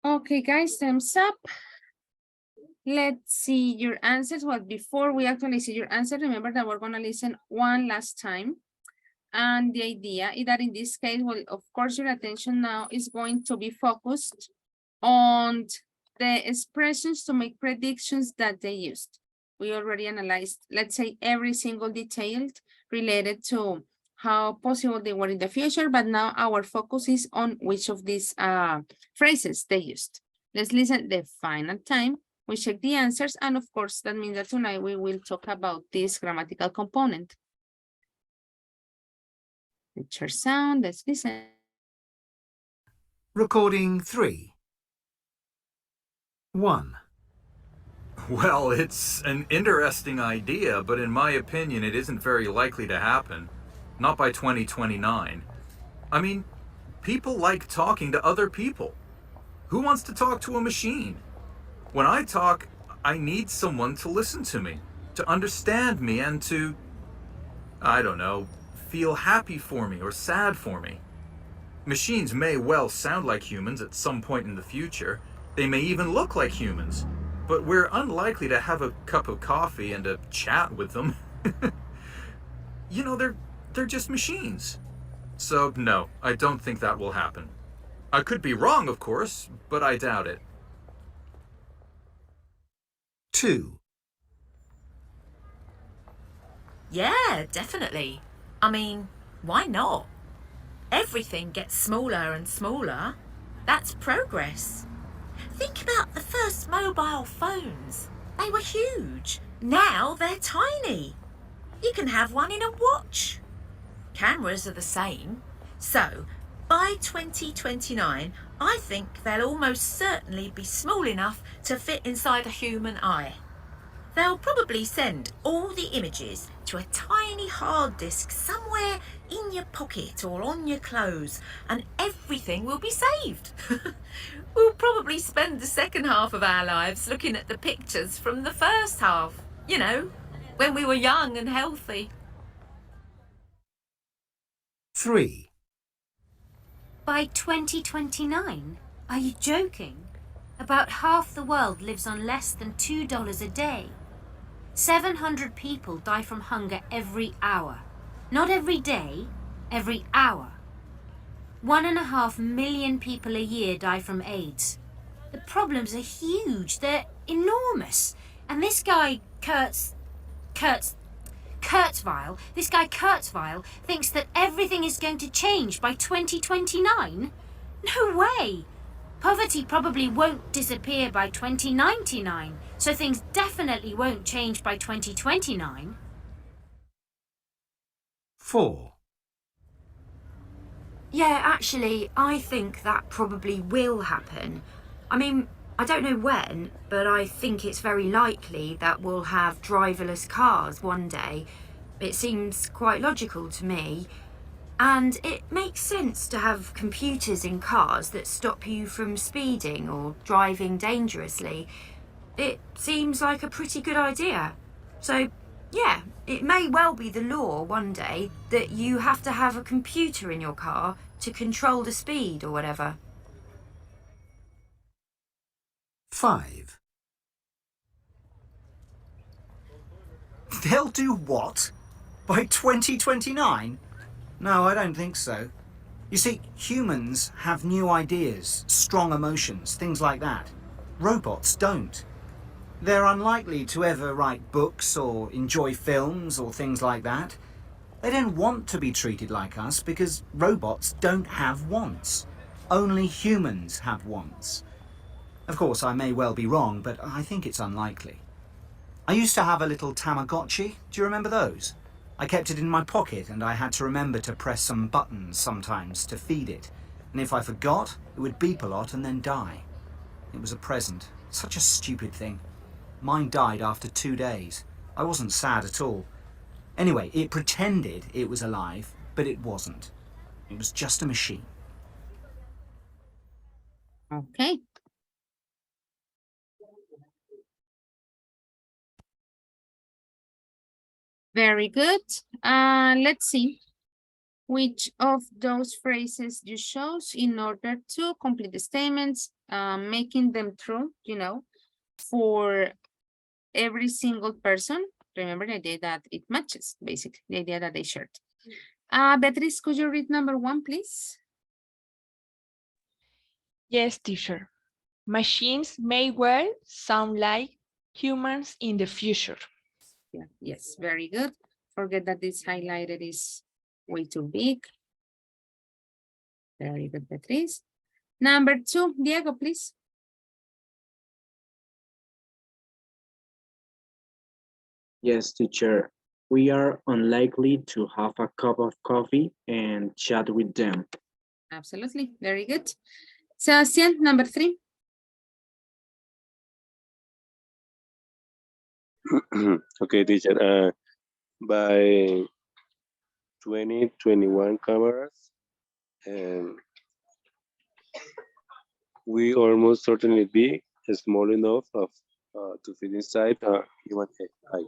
Okay, guys, thumbs up. Let's see your answers. Well, before we actually see your answer, remember that we're going to listen one last time. And the idea is that in this case, well, of course, your attention now is going to be focused on the expressions to make predictions that they used. We already analyzed, let's say, every single detail related to how possible they were in the future, but now our focus is on which of these phrases they used. Let's listen the final time. We check the answers, and of course, that means that tonight we will talk about this grammatical component. Picture sound, let's listen. Recording 3. 1. Well, it's an interesting idea, but in my opinion, it isn't very likely to happen. Not by 2029. I mean, people like talking to other people. Who wants to talk to a machine? When I talk, I need someone to listen to me, to understand me, and to, I don't know, feel happy for me or sad for me. Machines may well sound like humans at some point in the future. They may even look like humans, but we're unlikely to have a cup of coffee and a chat with them. You know, they're just machines. So no, I don't think that will happen. I could be wrong, of course, but I doubt it. 2. Yeah, definitely. I mean, why not? Everything gets smaller and smaller. That's progress. Think about the first mobile phones. They were huge. Now they're tiny. You can have one in a watch. Cameras are the same. So, by 2029, I think they'll almost certainly be small enough to fit inside a human eye. They'll probably send all the images to a tiny hard disk somewhere in your pocket or on your clothes, and everything will be saved. We'll probably spend the second half of our lives looking at the pictures from the first half, you know, when we were young and healthy. 3. By 2029? Are you joking? About half the world lives on less than $2 a day. 700 people die from hunger every hour. Not every day, every hour. 1.5 million people a year die from AIDS. The problems are huge, they're enormous. And this guy, Kurzweil thinks that everything is going to change by 2029? No way! Poverty probably won't disappear by 2099, so things definitely won't change by 2029. 4. Yeah, actually, I think that probably will happen. I mean, I don't know when, but I think it's very likely that we'll have driverless cars one day. It seems quite logical to me. And it makes sense to have computers in cars that stop you from speeding or driving dangerously. It seems like a pretty good idea. So, yeah, it may well be the law one day that you have to have a computer in your car to control the speed or whatever. 5. They'll do what? By 2029? No, I don't think so. You see, humans have new ideas, strong emotions, things like that. Robots don't. They're unlikely to ever write books or enjoy films or things like that. They don't want to be treated like us because robots don't have wants. Only humans have wants. Of course, I may well be wrong, but I think it's unlikely. I used to have a little Tamagotchi. Do you remember those? I kept it in my pocket and I had to remember to press some buttons sometimes to feed it. And if I forgot, it would beep a lot and then die. It was a present. Such a stupid thing. Mine died after 2 days. I wasn't sad at all. Anyway, it pretended it was alive, but it wasn't. It was just a machine. Okay. Very good. Let's see. which of those phrases you chose in order to complete the statements, making them true, you know, for every single person. Remember the idea that it matches, basically, the idea that they shared. Beatrice, could you read number 1, please? Yes, teacher. Machines may well sound like humans in the future. Yeah, yes, very good. Forget that this highlighted is way too big. Very good, Beatrice. Number 2, Diego, please. Yes, teacher. We are unlikely to have a cup of coffee and chat with them. Absolutely, very good. Sebastian, number 3. Okay, teacher. By 2021 cameras, we almost certainly be small enough to fit inside a human eye.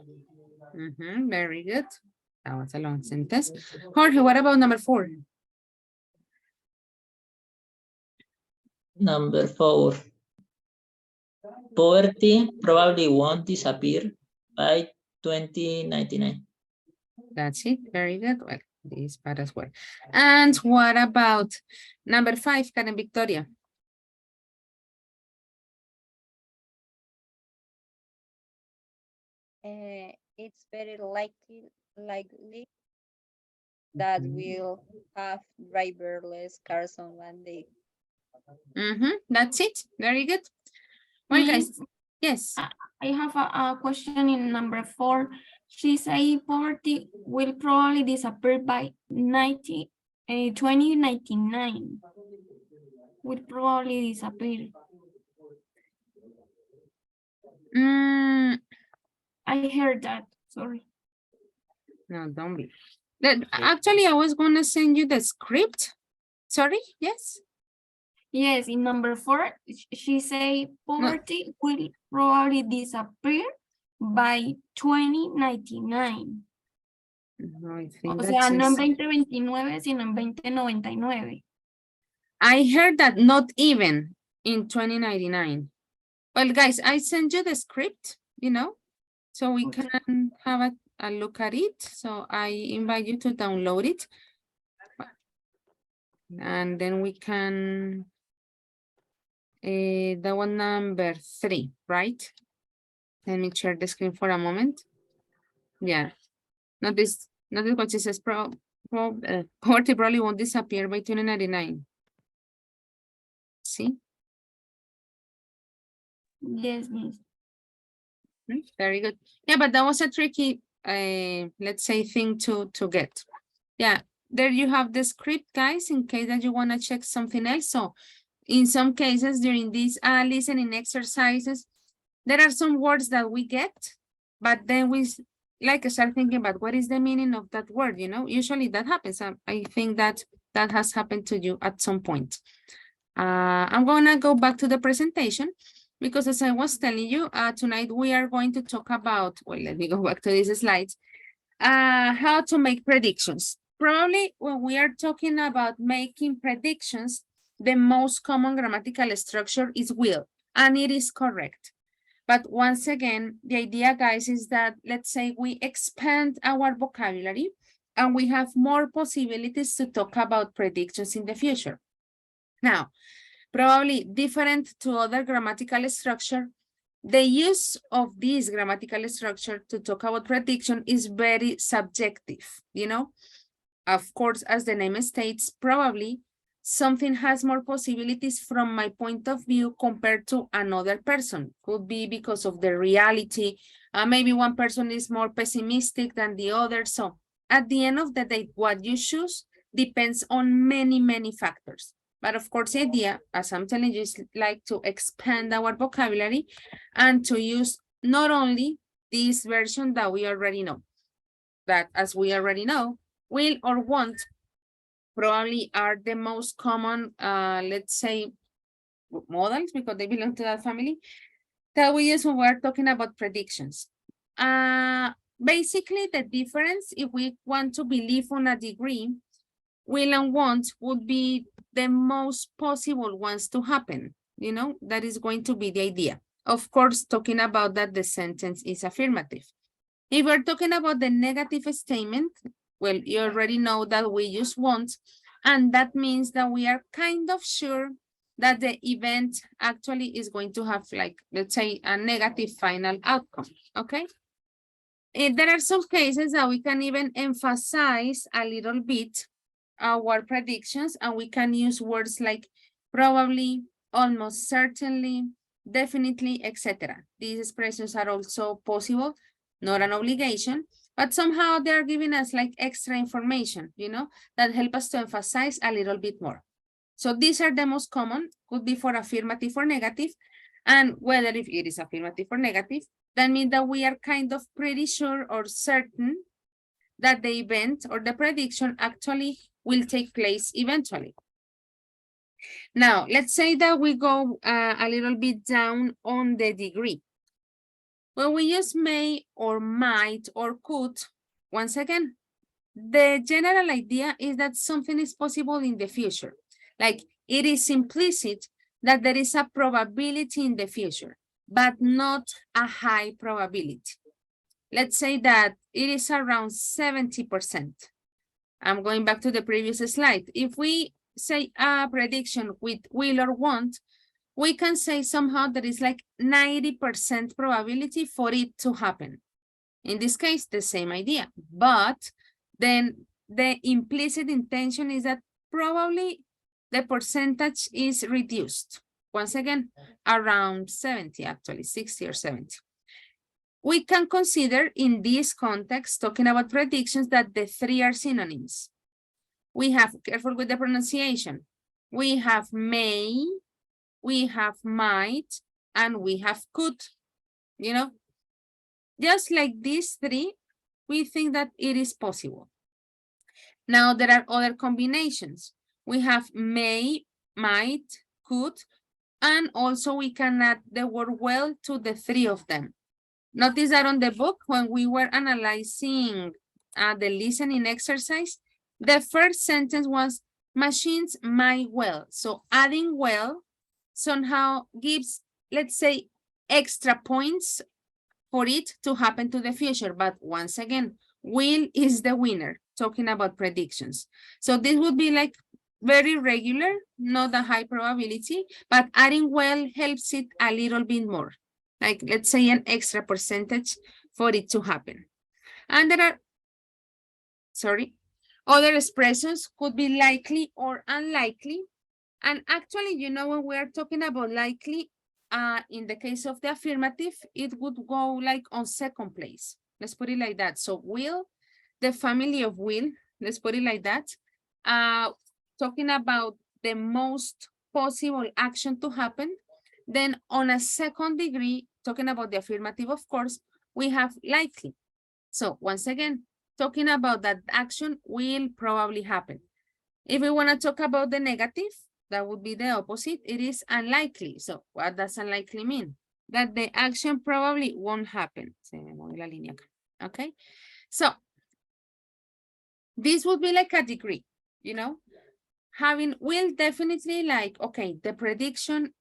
Very good. That was a long sentence. Jorge, what about number 4? Number 4. Poverty probably won't disappear by 2099. That's it. Very good. Well, this part as well. And what about number 5, Karen Victoria? It's very likely that we'll have driverless cars on one day. That's it. Very good. Well, guys, yes. I have a question in number 4. She say poverty will probably disappear by 2099. Will probably disappear. I heard that. Sorry. No, don't be. Actually, I was going to send you the script. Sorry, yes? Yes, in number 4, she say poverty will probably disappear by 2099. No, I think O sea, that's no en just... 2029, sino en 2099. I heard that not even in 2099. Well, guys, I sent you the script, you know, so we can have a look at it. So I invite you to download it. And then we can, the one number 3, right? Let me share the screen for a moment. Yeah, notice what she says, poverty probably won't disappear by 2099. See? Yes, miss. Very good. Yeah, but that was a tricky, let's say, thing to get. Yeah, there you have the script, guys, in case that you want to check something else. So in some cases during these listening exercises, there are some words that we get, but then we like start thinking about what is the meaning of that word, you know? Usually that happens. I think that has happened to you at some point. I'm gonna go back to the presentation because as I was telling you, tonight we are going to talk about, well, let me go back to these slides, how to make predictions. Probably when we are talking about making predictions, the most common grammatical structure is will, and it is correct. But once again, the idea, guys, is that let's say we expand our vocabulary and we have more possibilities to talk about predictions in the future. Now, probably different to other grammatical structure, the use of this grammatical structure to talk about prediction is very subjective, you know? Of course, as the name states, probably something has more possibilities from my point of view compared to another person. Could be because of the reality. Maybe one person is more pessimistic than the other. So at the end of the day, what you choose depends on many, many factors. But of course, the idea, as I'm telling you, is like to expand our vocabulary and to use not only this version that we already know, that as we already know, will or won't probably are the most common, let's say, models because they belong to that family that we use when we're talking about predictions. Basically, the difference, if we want to believe on a degree, will and want would be the most possible ones to happen. You know, that is going to be the idea. Of course, talking about that the sentence is affirmative. If we're talking about the negative statement, well, you already know that we use won't, and that means that we are kind of sure that the event actually is going to have, like, let's say, a negative final outcome, okay? There are some cases that we can even emphasize a little bit our predictions, and we can use words like probably, almost certainly, definitely, etc. These expressions are also possible, not an obligation, but somehow they're giving us like extra information, you know, that help us to emphasize a little bit more. So these are the most common, could be for affirmative or negative, and whether if it is affirmative or negative, that means that we are kind of pretty sure or certain that the event or the prediction actually will take place eventually. Now, let's say that we go a little bit down on the degree. When we use may or might or could, once again, the general idea is that something is possible in the future. Like it is implicit that there is a probability in the future, but not a high probability. Let's say that it is around 70%. I'm going back to the previous slide. If we say a prediction with will or won't, we can say somehow that is like 90% probability for it to happen. In this case, the same idea, but then the implicit intention is that probably the percentage is reduced. Once again, around 70, actually 60 or 70. We can consider in this context, talking about predictions, that the three are synonyms. We have, careful with the pronunciation, we have may, we have might, and we have could, you know. Just like these three, we think that it is possible. Now there are other combinations. We have may, might, could, and also we can add the word well to the three of them. Notice that on the book, when we were analyzing the listening exercise, the first sentence was machines might well. So adding well somehow gives, let's say, extra points for it to happen to the future. But once again, will is the winner, talking about predictions. So this would be like very regular, not a high probability, but adding well helps it a little bit more. Like, let's say an extra percentage for it to happen. And there are, other expressions could be likely or unlikely. And actually, you know, when we're talking about likely, in the case of the affirmative, it would go like on second place. Let's put it like that. So will, the family of will, let's put it like that. Talking about the most possible action to happen. Then on a second degree, talking about the affirmative, of course, we have likely. So once again, talking about that action will probably happen. If we want to talk about the negative, that would be the opposite. It is unlikely. So what does unlikely mean? That the action probably won't happen. Okay. So this would be like a degree, you know, having will definitely like, okay, the prediction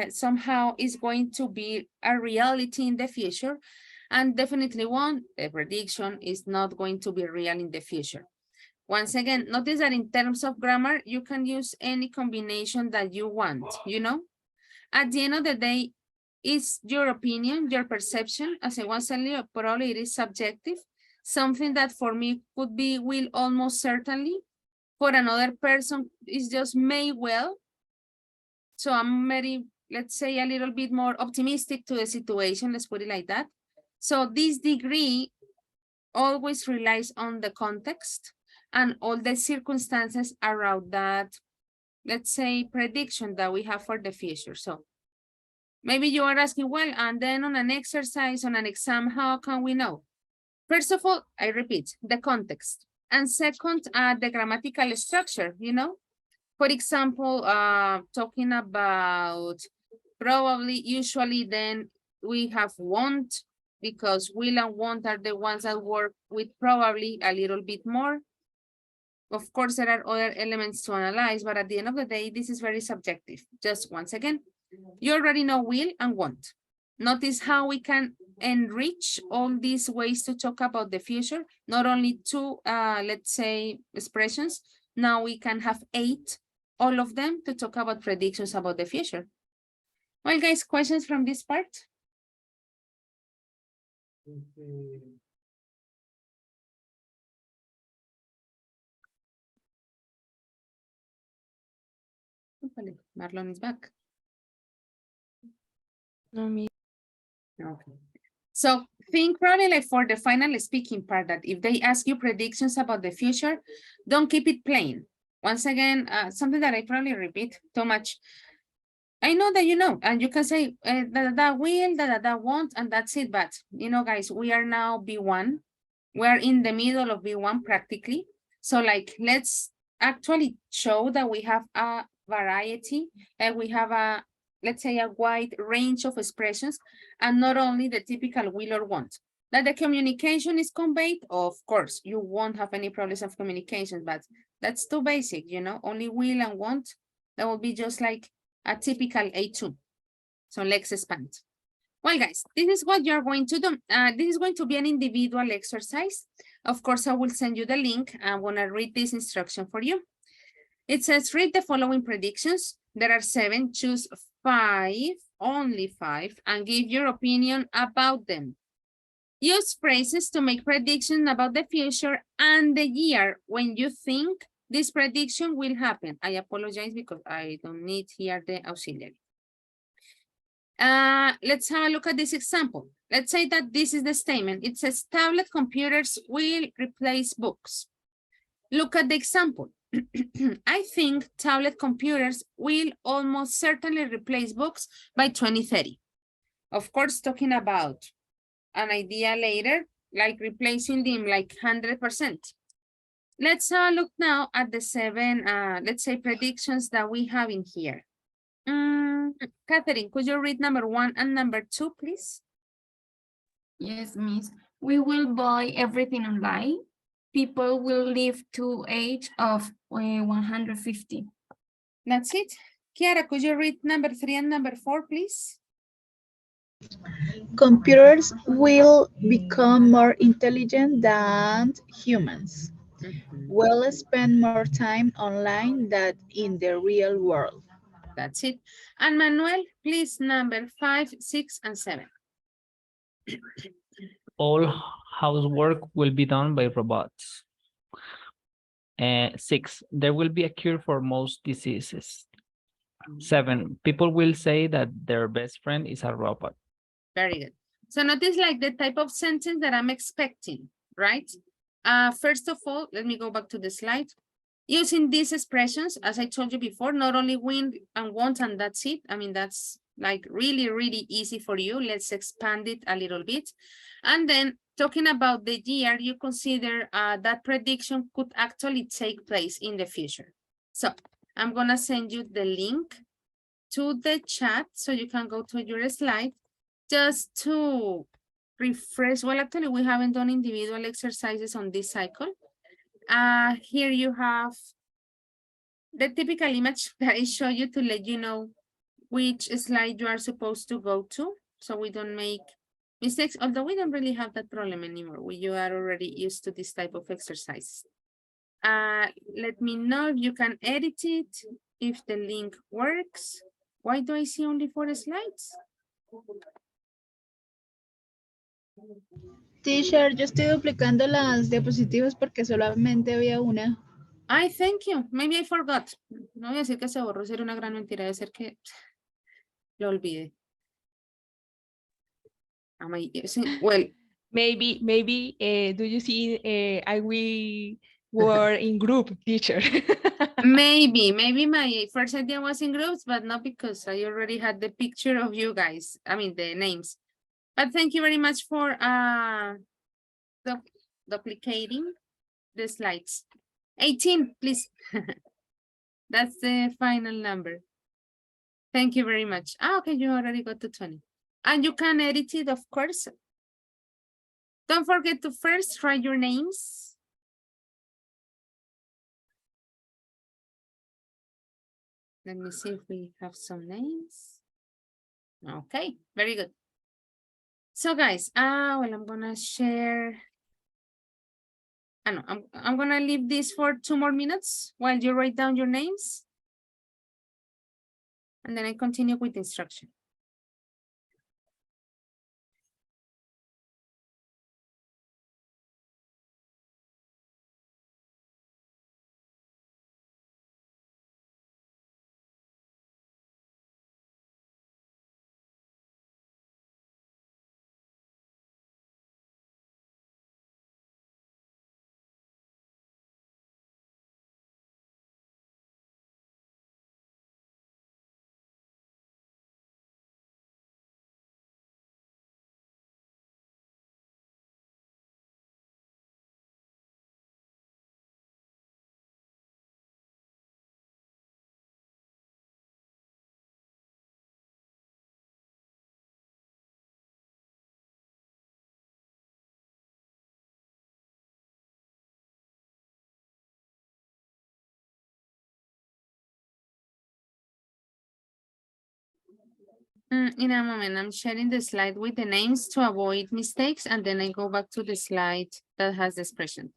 somehow is going to be a reality in the future, and definitely won't, the prediction is not going to be real in the future. Once again, notice that in terms of grammar, you can use any combination that you want, you know? At the end of the day, it's your opinion, your perception. As I was telling you, probably it is subjective. Something that for me could be will almost certainly. For another person, it's just may well. So I'm very, let's say, a little bit more optimistic to the situation. Let's put it like that. So this degree always relies on the context and all the circumstances around that, let's say, prediction that we have for the future. So maybe you are asking, well, and then on an exercise, on an exam, how can we know? First of all, I repeat, the context. And second, the grammatical structure, you know? For example, talking about probably, usually, then we have won't, because will and won't are the ones that work with probably a little bit more. Of course, there are other elements to analyze, but at the end of the day, this is very subjective. Just once again, you already know will and want. Notice how we can enrich all these ways to talk about the future, not only two, let's say, expressions. Now we can have 8, all of them, to talk about predictions about the future. Well, guys, questions from this part? Marlon is back. No, me. Okay. So think probably like for the final speaking part that if they ask you predictions about the future, don't keep it plain. Once again, something that I probably repeat too much. I know that you know, and you can say that will, that won't, and that's it. But you know, guys, we are now B1. We're in the middle of B1 practically. So like, let's actually show that we have a variety and we have a, let's say, a wide range of expressions and not only the typical will or want. That the communication is conveyed, of course, you won't have any problems of communication, but that's too basic, you know, only will and want. That will be just like a typical A2. So let's expand. Well, guys, this is what you're going to do. This is going to be an individual exercise. Of course, I will send you the link. I'm going to read this instruction for you. It says, read the following predictions. There are 7. Choose 5, only 5, and give your opinion about them. Use phrases to make predictions about the future and the year when you think this prediction will happen. I apologize because I don't need here the auxiliary. Let's have a look at this example. Let's say that this is the statement. It says tablet computers will replace books. Look at the example. I think tablet computers will almost certainly replace books by 2030. Of course, talking about an idea later, like replacing them like 100%. Let's have a look now at the 7, let's say, predictions that we have in here. Catherine, could you read number 1 and number 2, please? Yes, miss. We will buy everything online. People will live to age of 150. That's it. Kiara, could you read number 3 and number 4, please? Computers will become more intelligent than humans. Will spend more time online than in the real world. That's it. And Manuel, please, number 5, 6, and 7. All housework will be done by robots. 6, there will be a cure for most diseases. 7, people will say that their best friend is a robot. Very good. So notice like the type of sentence that I'm expecting, right? First of all, let me go back to the slide. Using these expressions, as I told you before, not only will and want, and that's it. I mean, that's like really, really easy for you. Let's expand it a little bit. And then talking about the year, you consider that prediction could actually take place in the future. So I'm going to send you the link to the chat so you can go to your slide just to refresh. Well, actually, we haven't done individual exercises on this cycle. Here you have the typical image that I show you to let you know which slide you are supposed to go to, so we don't make mistakes, although we don't really have that problem anymore. You are already used to this type of exercise. Let me know if you can edit it, if the link works. Why do I see only 4 slides? Teacher, yo estoy duplicando las diapositivas porque solamente había una. Ay, thank you. Maybe I forgot. No voy a decir que se borró, sería una gran mentira. Debe ser que lo olvidé. Well, maybe, do you see we were in group, teacher? maybe my first idea was in groups, but not because I already had the picture of you guys. I mean, the names. But thank you very much for duplicating the slides. 18, please. That's the final number. Thank you very much. Okay, you already got to 20. And you can edit it, of course. Don't forget to first write your names. Let me see if we have some names. Okay, very good. So guys, well, I'm gonna share. I know I'm gonna leave this for 2 more minutes while you write down your names. And then I continue with the instruction. In a moment, I'm sharing the slide with the names to avoid mistakes, and then I go back to the slide that has the expression.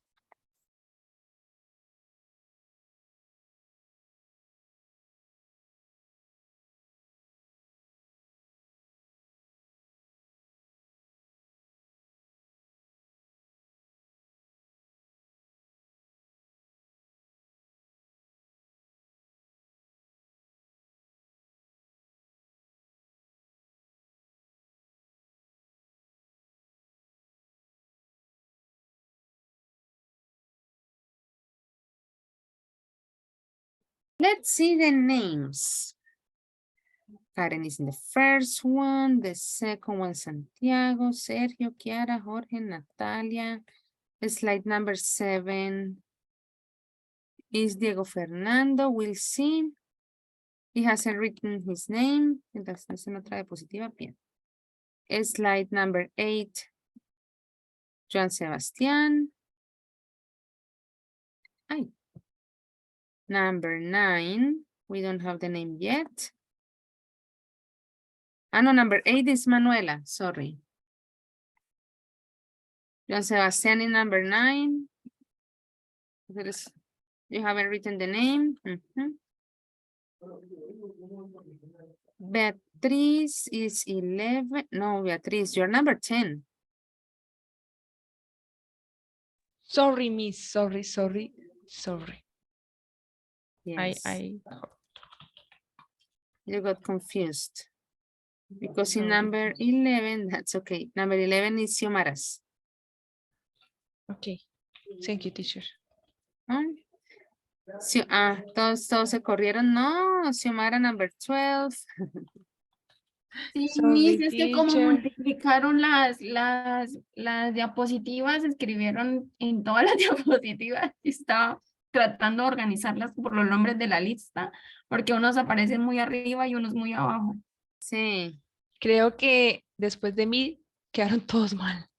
Let's see the names. Karen is in the first one, the second one, Santiago, Sergio, Kiara, Jorge, Natalia. Slide number 7 is Diego Fernando, we'll see. He hasn't written his name. Entonces no trae diapositiva, bien. Slide number 8, Joan Sebastián. Ay. Number 9, we don't have the name yet. No, number 8 is Manuela, sorry. Joan Sebastián in number 9. You haven't written the name. Beatriz is 11. No, Beatriz, you're number 10. Sorry, miss. Sorry. Yes. I You got confused. Because in number 11, that's okay. Number 11 is Xiomaras. Okay. Thank you, teacher. Todos se corrieron. No, Xiomara number 12. Sí, Sorry, Miss, es que como teacher. multiplicaron las diapositivas, escribieron en todas las diapositivas y estaba tratando de organizarlas por los nombres de la lista, porque unos aparecen muy arriba y unos muy abajo. Sí. Creo que después de mí quedaron todos mal.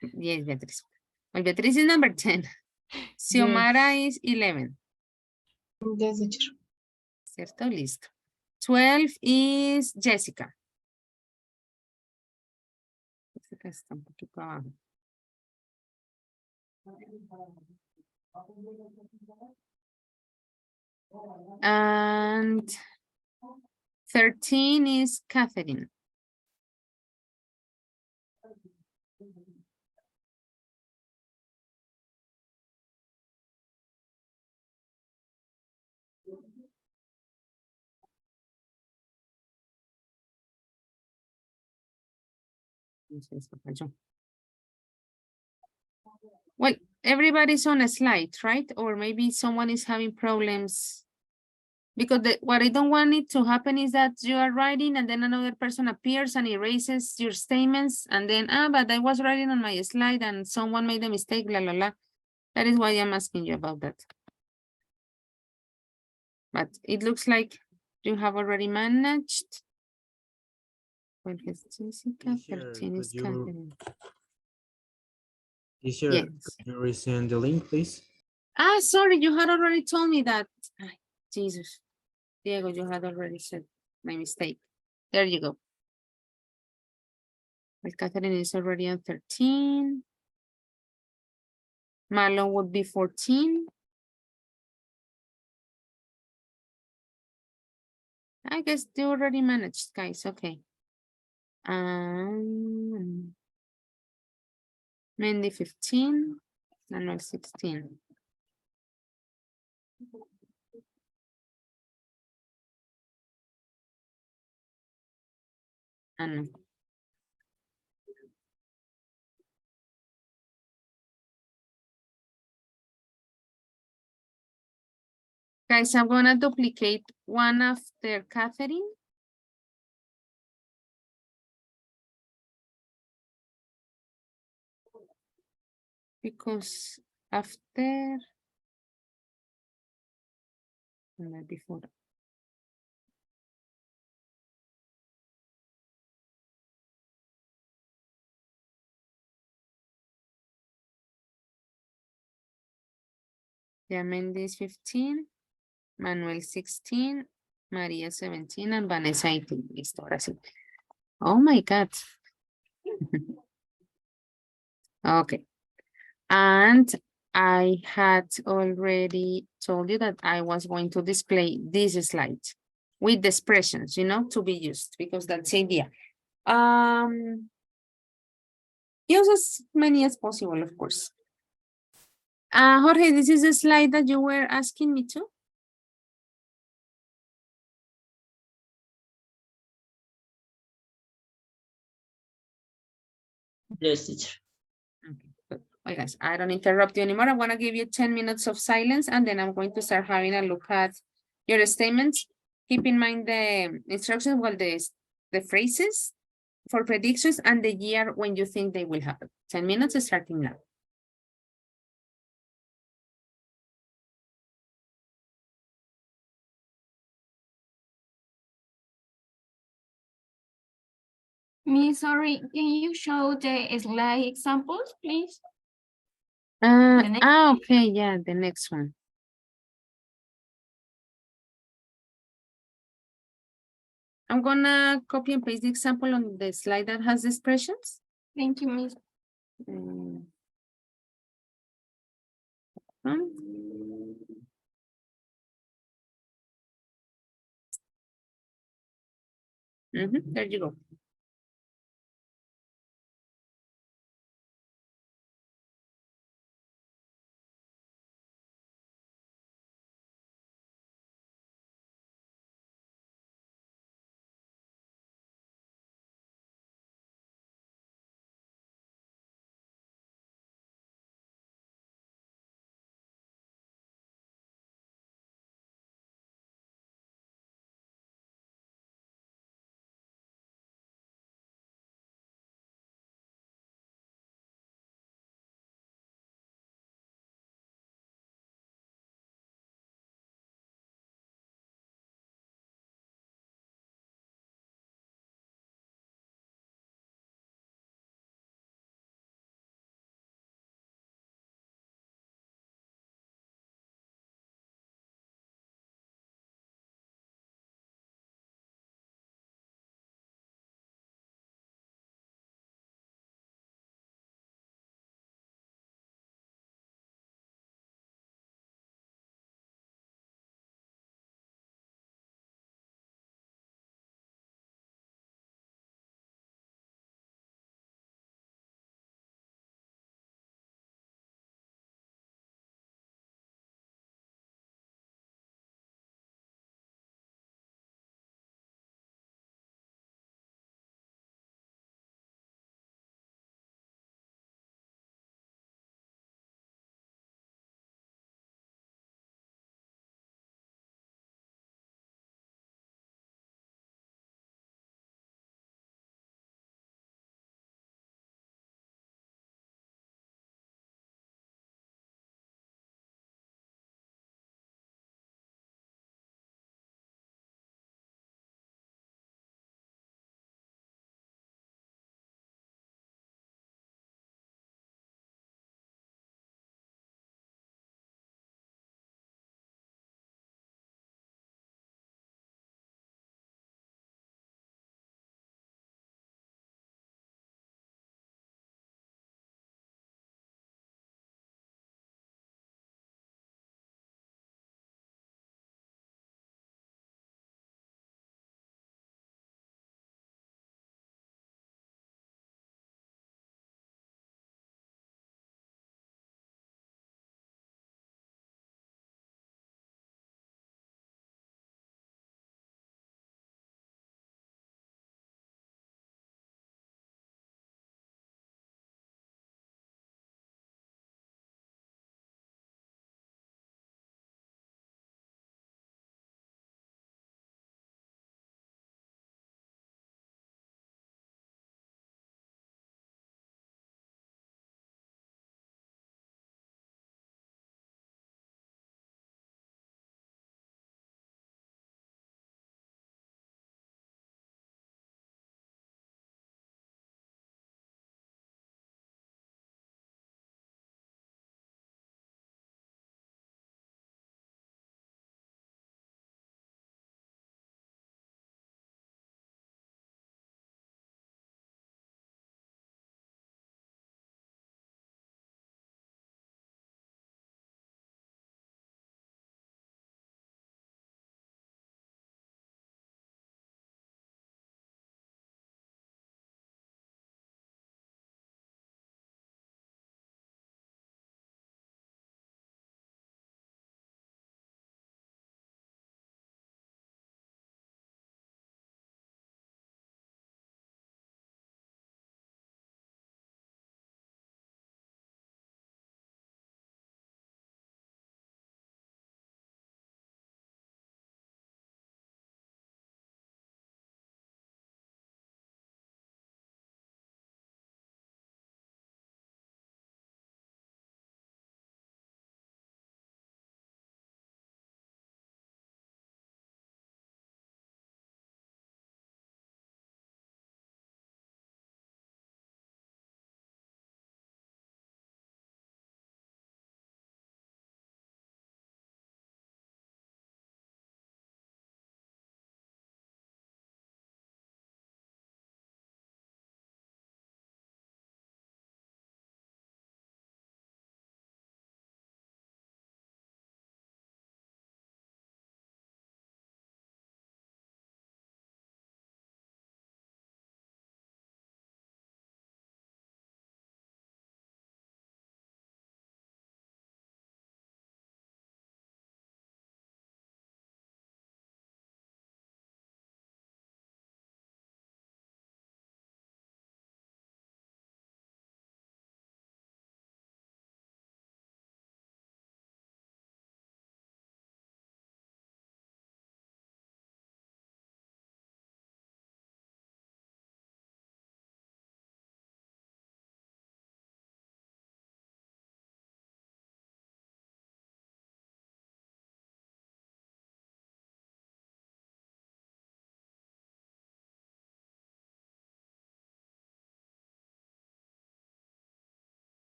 Yes, Beatriz. Well, Beatriz is number 10. Xiomara is 11. Yes, teacher. ¿Cierto? Listo. 12 is Jessica. Jessica está un poquito abajo. And 13 is Catherine. Well, everybody's on a slide, right? Or maybe someone is having problems. Because what I don't want it to happen is that you are writing and then another person appears and erases your statements. And then, but I was writing on my slide and someone made a mistake, blah, blah, blah. That is why I'm asking you about that. But it looks like you have already managed. Well, it's Jessica, 13 is Catherine. Teacher, Yes. could you resend the link, please? Sorry, you had already told me that. Jesus. Diego, you had already said my mistake. There you go. Well, Catherine is already on 13. Marlon would be 14. I guess they already managed, guys. Okay. Mandy 15. Manuel 16. Anna. Guys, I'm gonna duplicate one after Catherine. Because after, no, before. Yeah, Mendy is 15, Manuel 16, Maria 17, and Vanessa 18. Listo, ahora sí. Oh my God. Okay. And I had already told you that I was going to display this slide with the expressions, you know, to be used because that's the idea. Use as many as possible, of course. Jorge, this is the slide that you were asking me to. Yes, teacher. Okay, guys, I don't interrupt you anymore. I'm going to give you 10 minutes of silence and then I'm going to start having a look at your statements. Keep in mind the instructions, well, the phrases for predictions and the year when you think they will happen. 10 minutes starting now. Miss, sorry, can you show the slide examples, please? Okay, yeah, the next one. I'm gonna copy and paste the example on the slide that has the expressions. Thank you, Miss. There you go.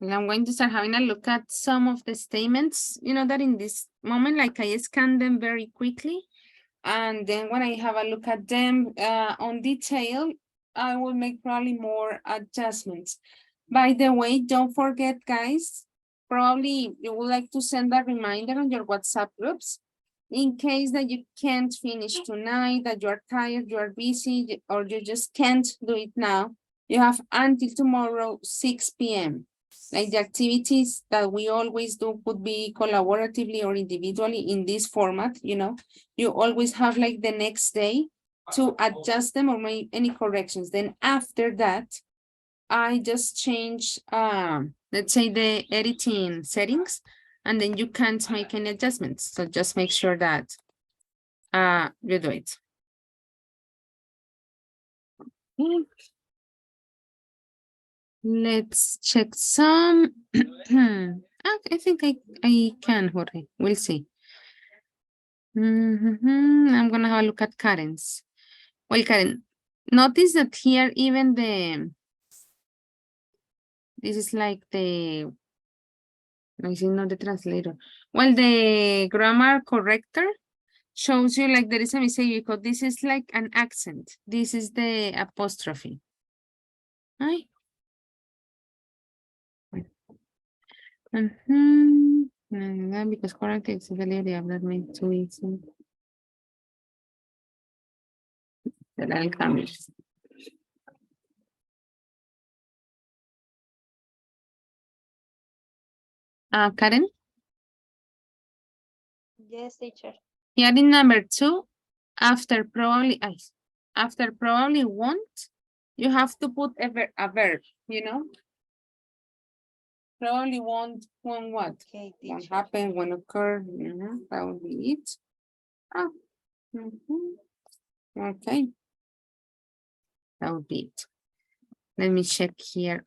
And I'm going to start having a look at some of the statements, you know, that in this moment, like I scan them very quickly. And then when I have a look at them on detail, I will make probably more adjustments. By the way, don't forget, guys, probably you would like to send a reminder on your WhatsApp groups in case that you can't finish tonight, that you're tired, you're busy, or you just can't do it now. You have until tomorrow, 6 p.m. Like the activities that we always do could be collaboratively or individually in this format, you know. You always have like the next day to adjust them or make any corrections. Then after that, I just change, let's say the editing settings, and then you can't make any adjustments. So just make sure that you do it. Okay. Let's check some. I think I can, Jorge. We'll see. I'm gonna have a look at Karen's. Well, Karen, notice that here even this is like the, no, this is not the translator. Well, the grammar corrector shows you like there is a mistake because this is like an accent. This is the apostrophe. Right? Because correct is the lady that made too easy. Será el cambio. Karen? Yes, teacher. Here in number 2, after probably won't, you have to put a verb, you know? Probably won't what? Okay, Won't happen, won't occur. That would be it. Okay. That would be it. Let me check here.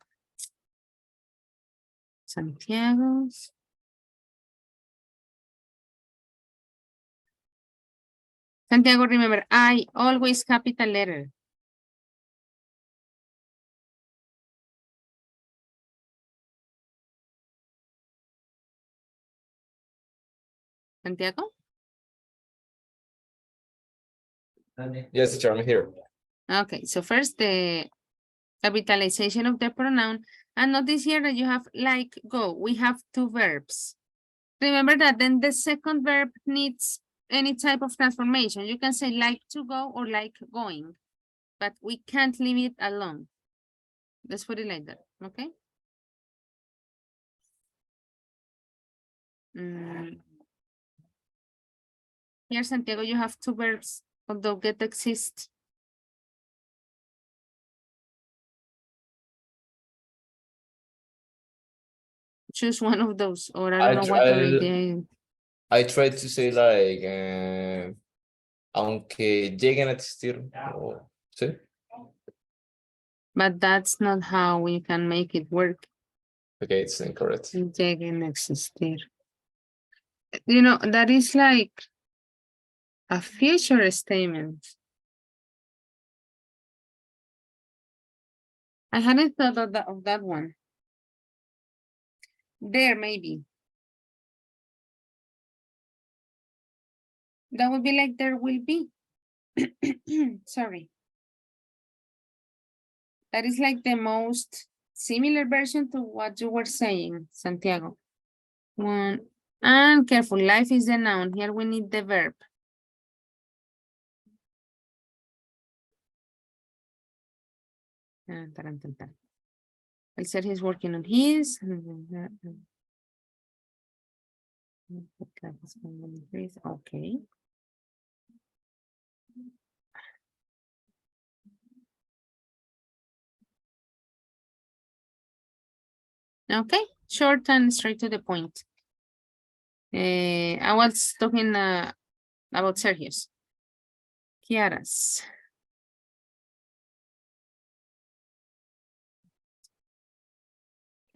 Santiago's. Santiago, remember, I always capital letter. Santiago? Yes, teacher, I'm here. Okay, so first the capitalization of the pronoun. And notice here that you have like go. We have 2 verbs. Remember that then the second verb needs any type of transformation. You can say like to go or like going, but we can't leave it alone. Let's put it like that, okay? Here, Santiago, you have 2 verbs, although get exist. Choose one of those, or I don't know what the idea. I tried to say like, aunque lleguen a existir, ¿sí? But that's not how we can make it work. Okay, it's incorrect. Lleguen a existir. You know, that is like a future statement. I hadn't thought of that one. There, maybe. That would be like there will be. Sorry. That is like the most similar version to what you were saying, Santiago. One, and careful, life is the noun. Here we need the verb. Él said he's working on his. Okay. Okay, short and straight to the point. I was talking about Sergio's. Kiara's.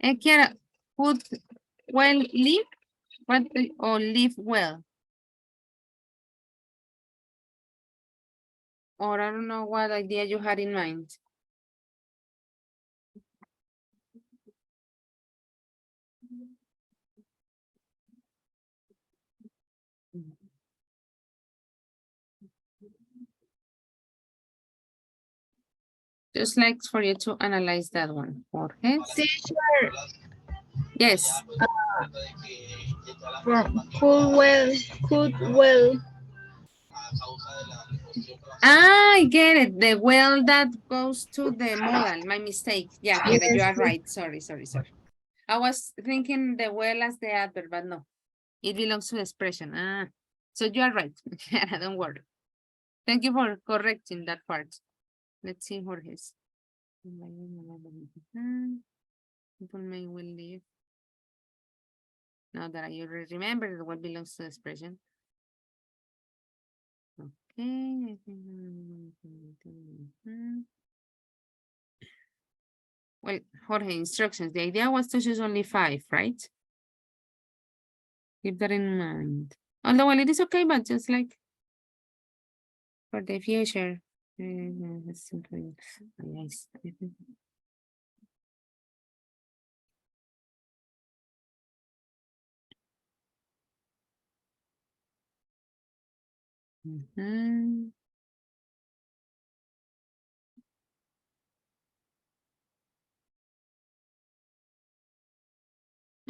Kiara, would well live or live well? Or I don't know what idea you had in mind. Just like for you to analyze that one. Jorge? Teacher, Yes. could well. I get it. The well that goes to the modal. My mistake. Yeah, get it. You are right. Sorry. I was thinking the well as the adverb, but no. It belongs to the expression. Ah, so you are right. Don't worry. Thank you for correcting that part. Let's see Jorge's. People may will leave. Now that I already remember what belongs to the expression. Okay. Well, Jorge, instructions. The idea was to choose only 5, right? Keep that in mind. Although, well, it is okay, but just like for the future.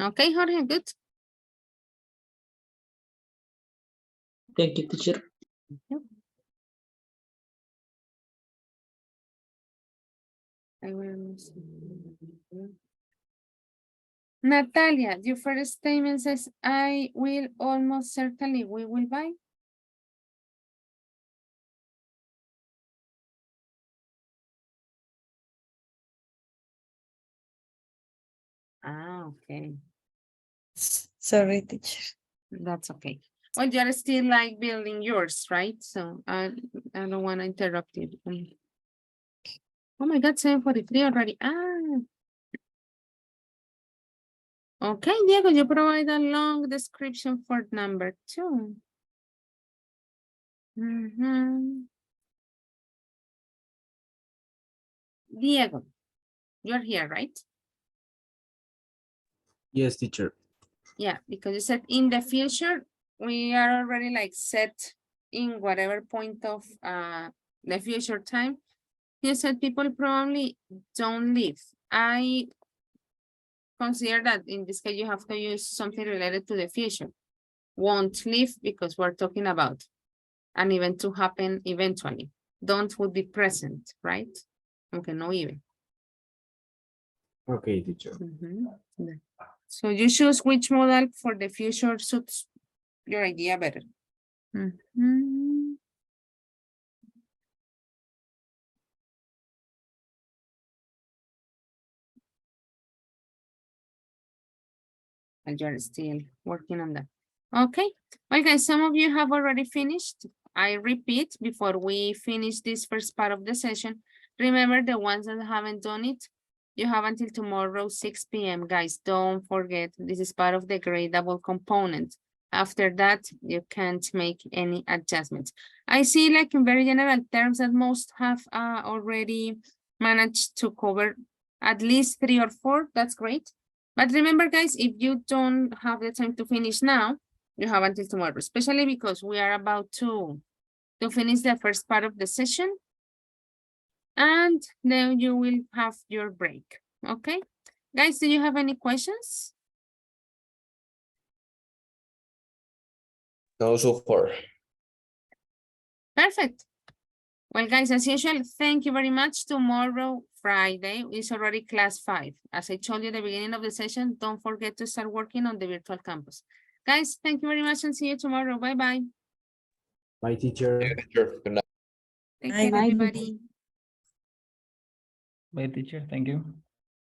Okay, Jorge, good. Thank you, teacher. Natalia, your first statement says, I will almost certainly, we will buy. Ah, okay. Sorry, teacher. That's okay. Well, you're still like building yours, right? So I don't want to interrupt you. Oh my God, 7:43 already. Ah. Okay, Diego, you provide a long description for number 2. Diego, you're here, right? Yes, teacher. Yeah, because you said in the future, we are already like set in whatever point of the future time. You said people probably don't live. I consider that in this case, you have to use something related to the future. Won't live because we're talking about an event to happen eventually. Don't would be present, right? Okay, no even. Okay, teacher. So you choose which model for the future suits your idea better. And you're still working on that. Okay, well guys, some of you have already finished. I repeat, before we finish this first part of the session, remember the ones that haven't done it, you have until tomorrow, 6 p.m. Guys, don't forget, this is part of the gradable component. After that, you can't make any adjustments. I see like in very general terms that most have already managed to cover at least 3 or 4, that's great. But remember, guys, if you don't have the time to finish now, you have until tomorrow, especially because we are about to finish the first part of the session. And then you will have your break, okay? Guys, do you have any questions? No, so far. Perfect. Well, guys, as usual, thank you very much. Tomorrow, Friday, is already class 5. As I told you at the beginning of the session, don't forget to start working on the virtual campus. Guys, thank you very much and see you tomorrow. Bye-bye. Bye, teacher. Good night. Take care, everybody. Bye, teacher. Thank you.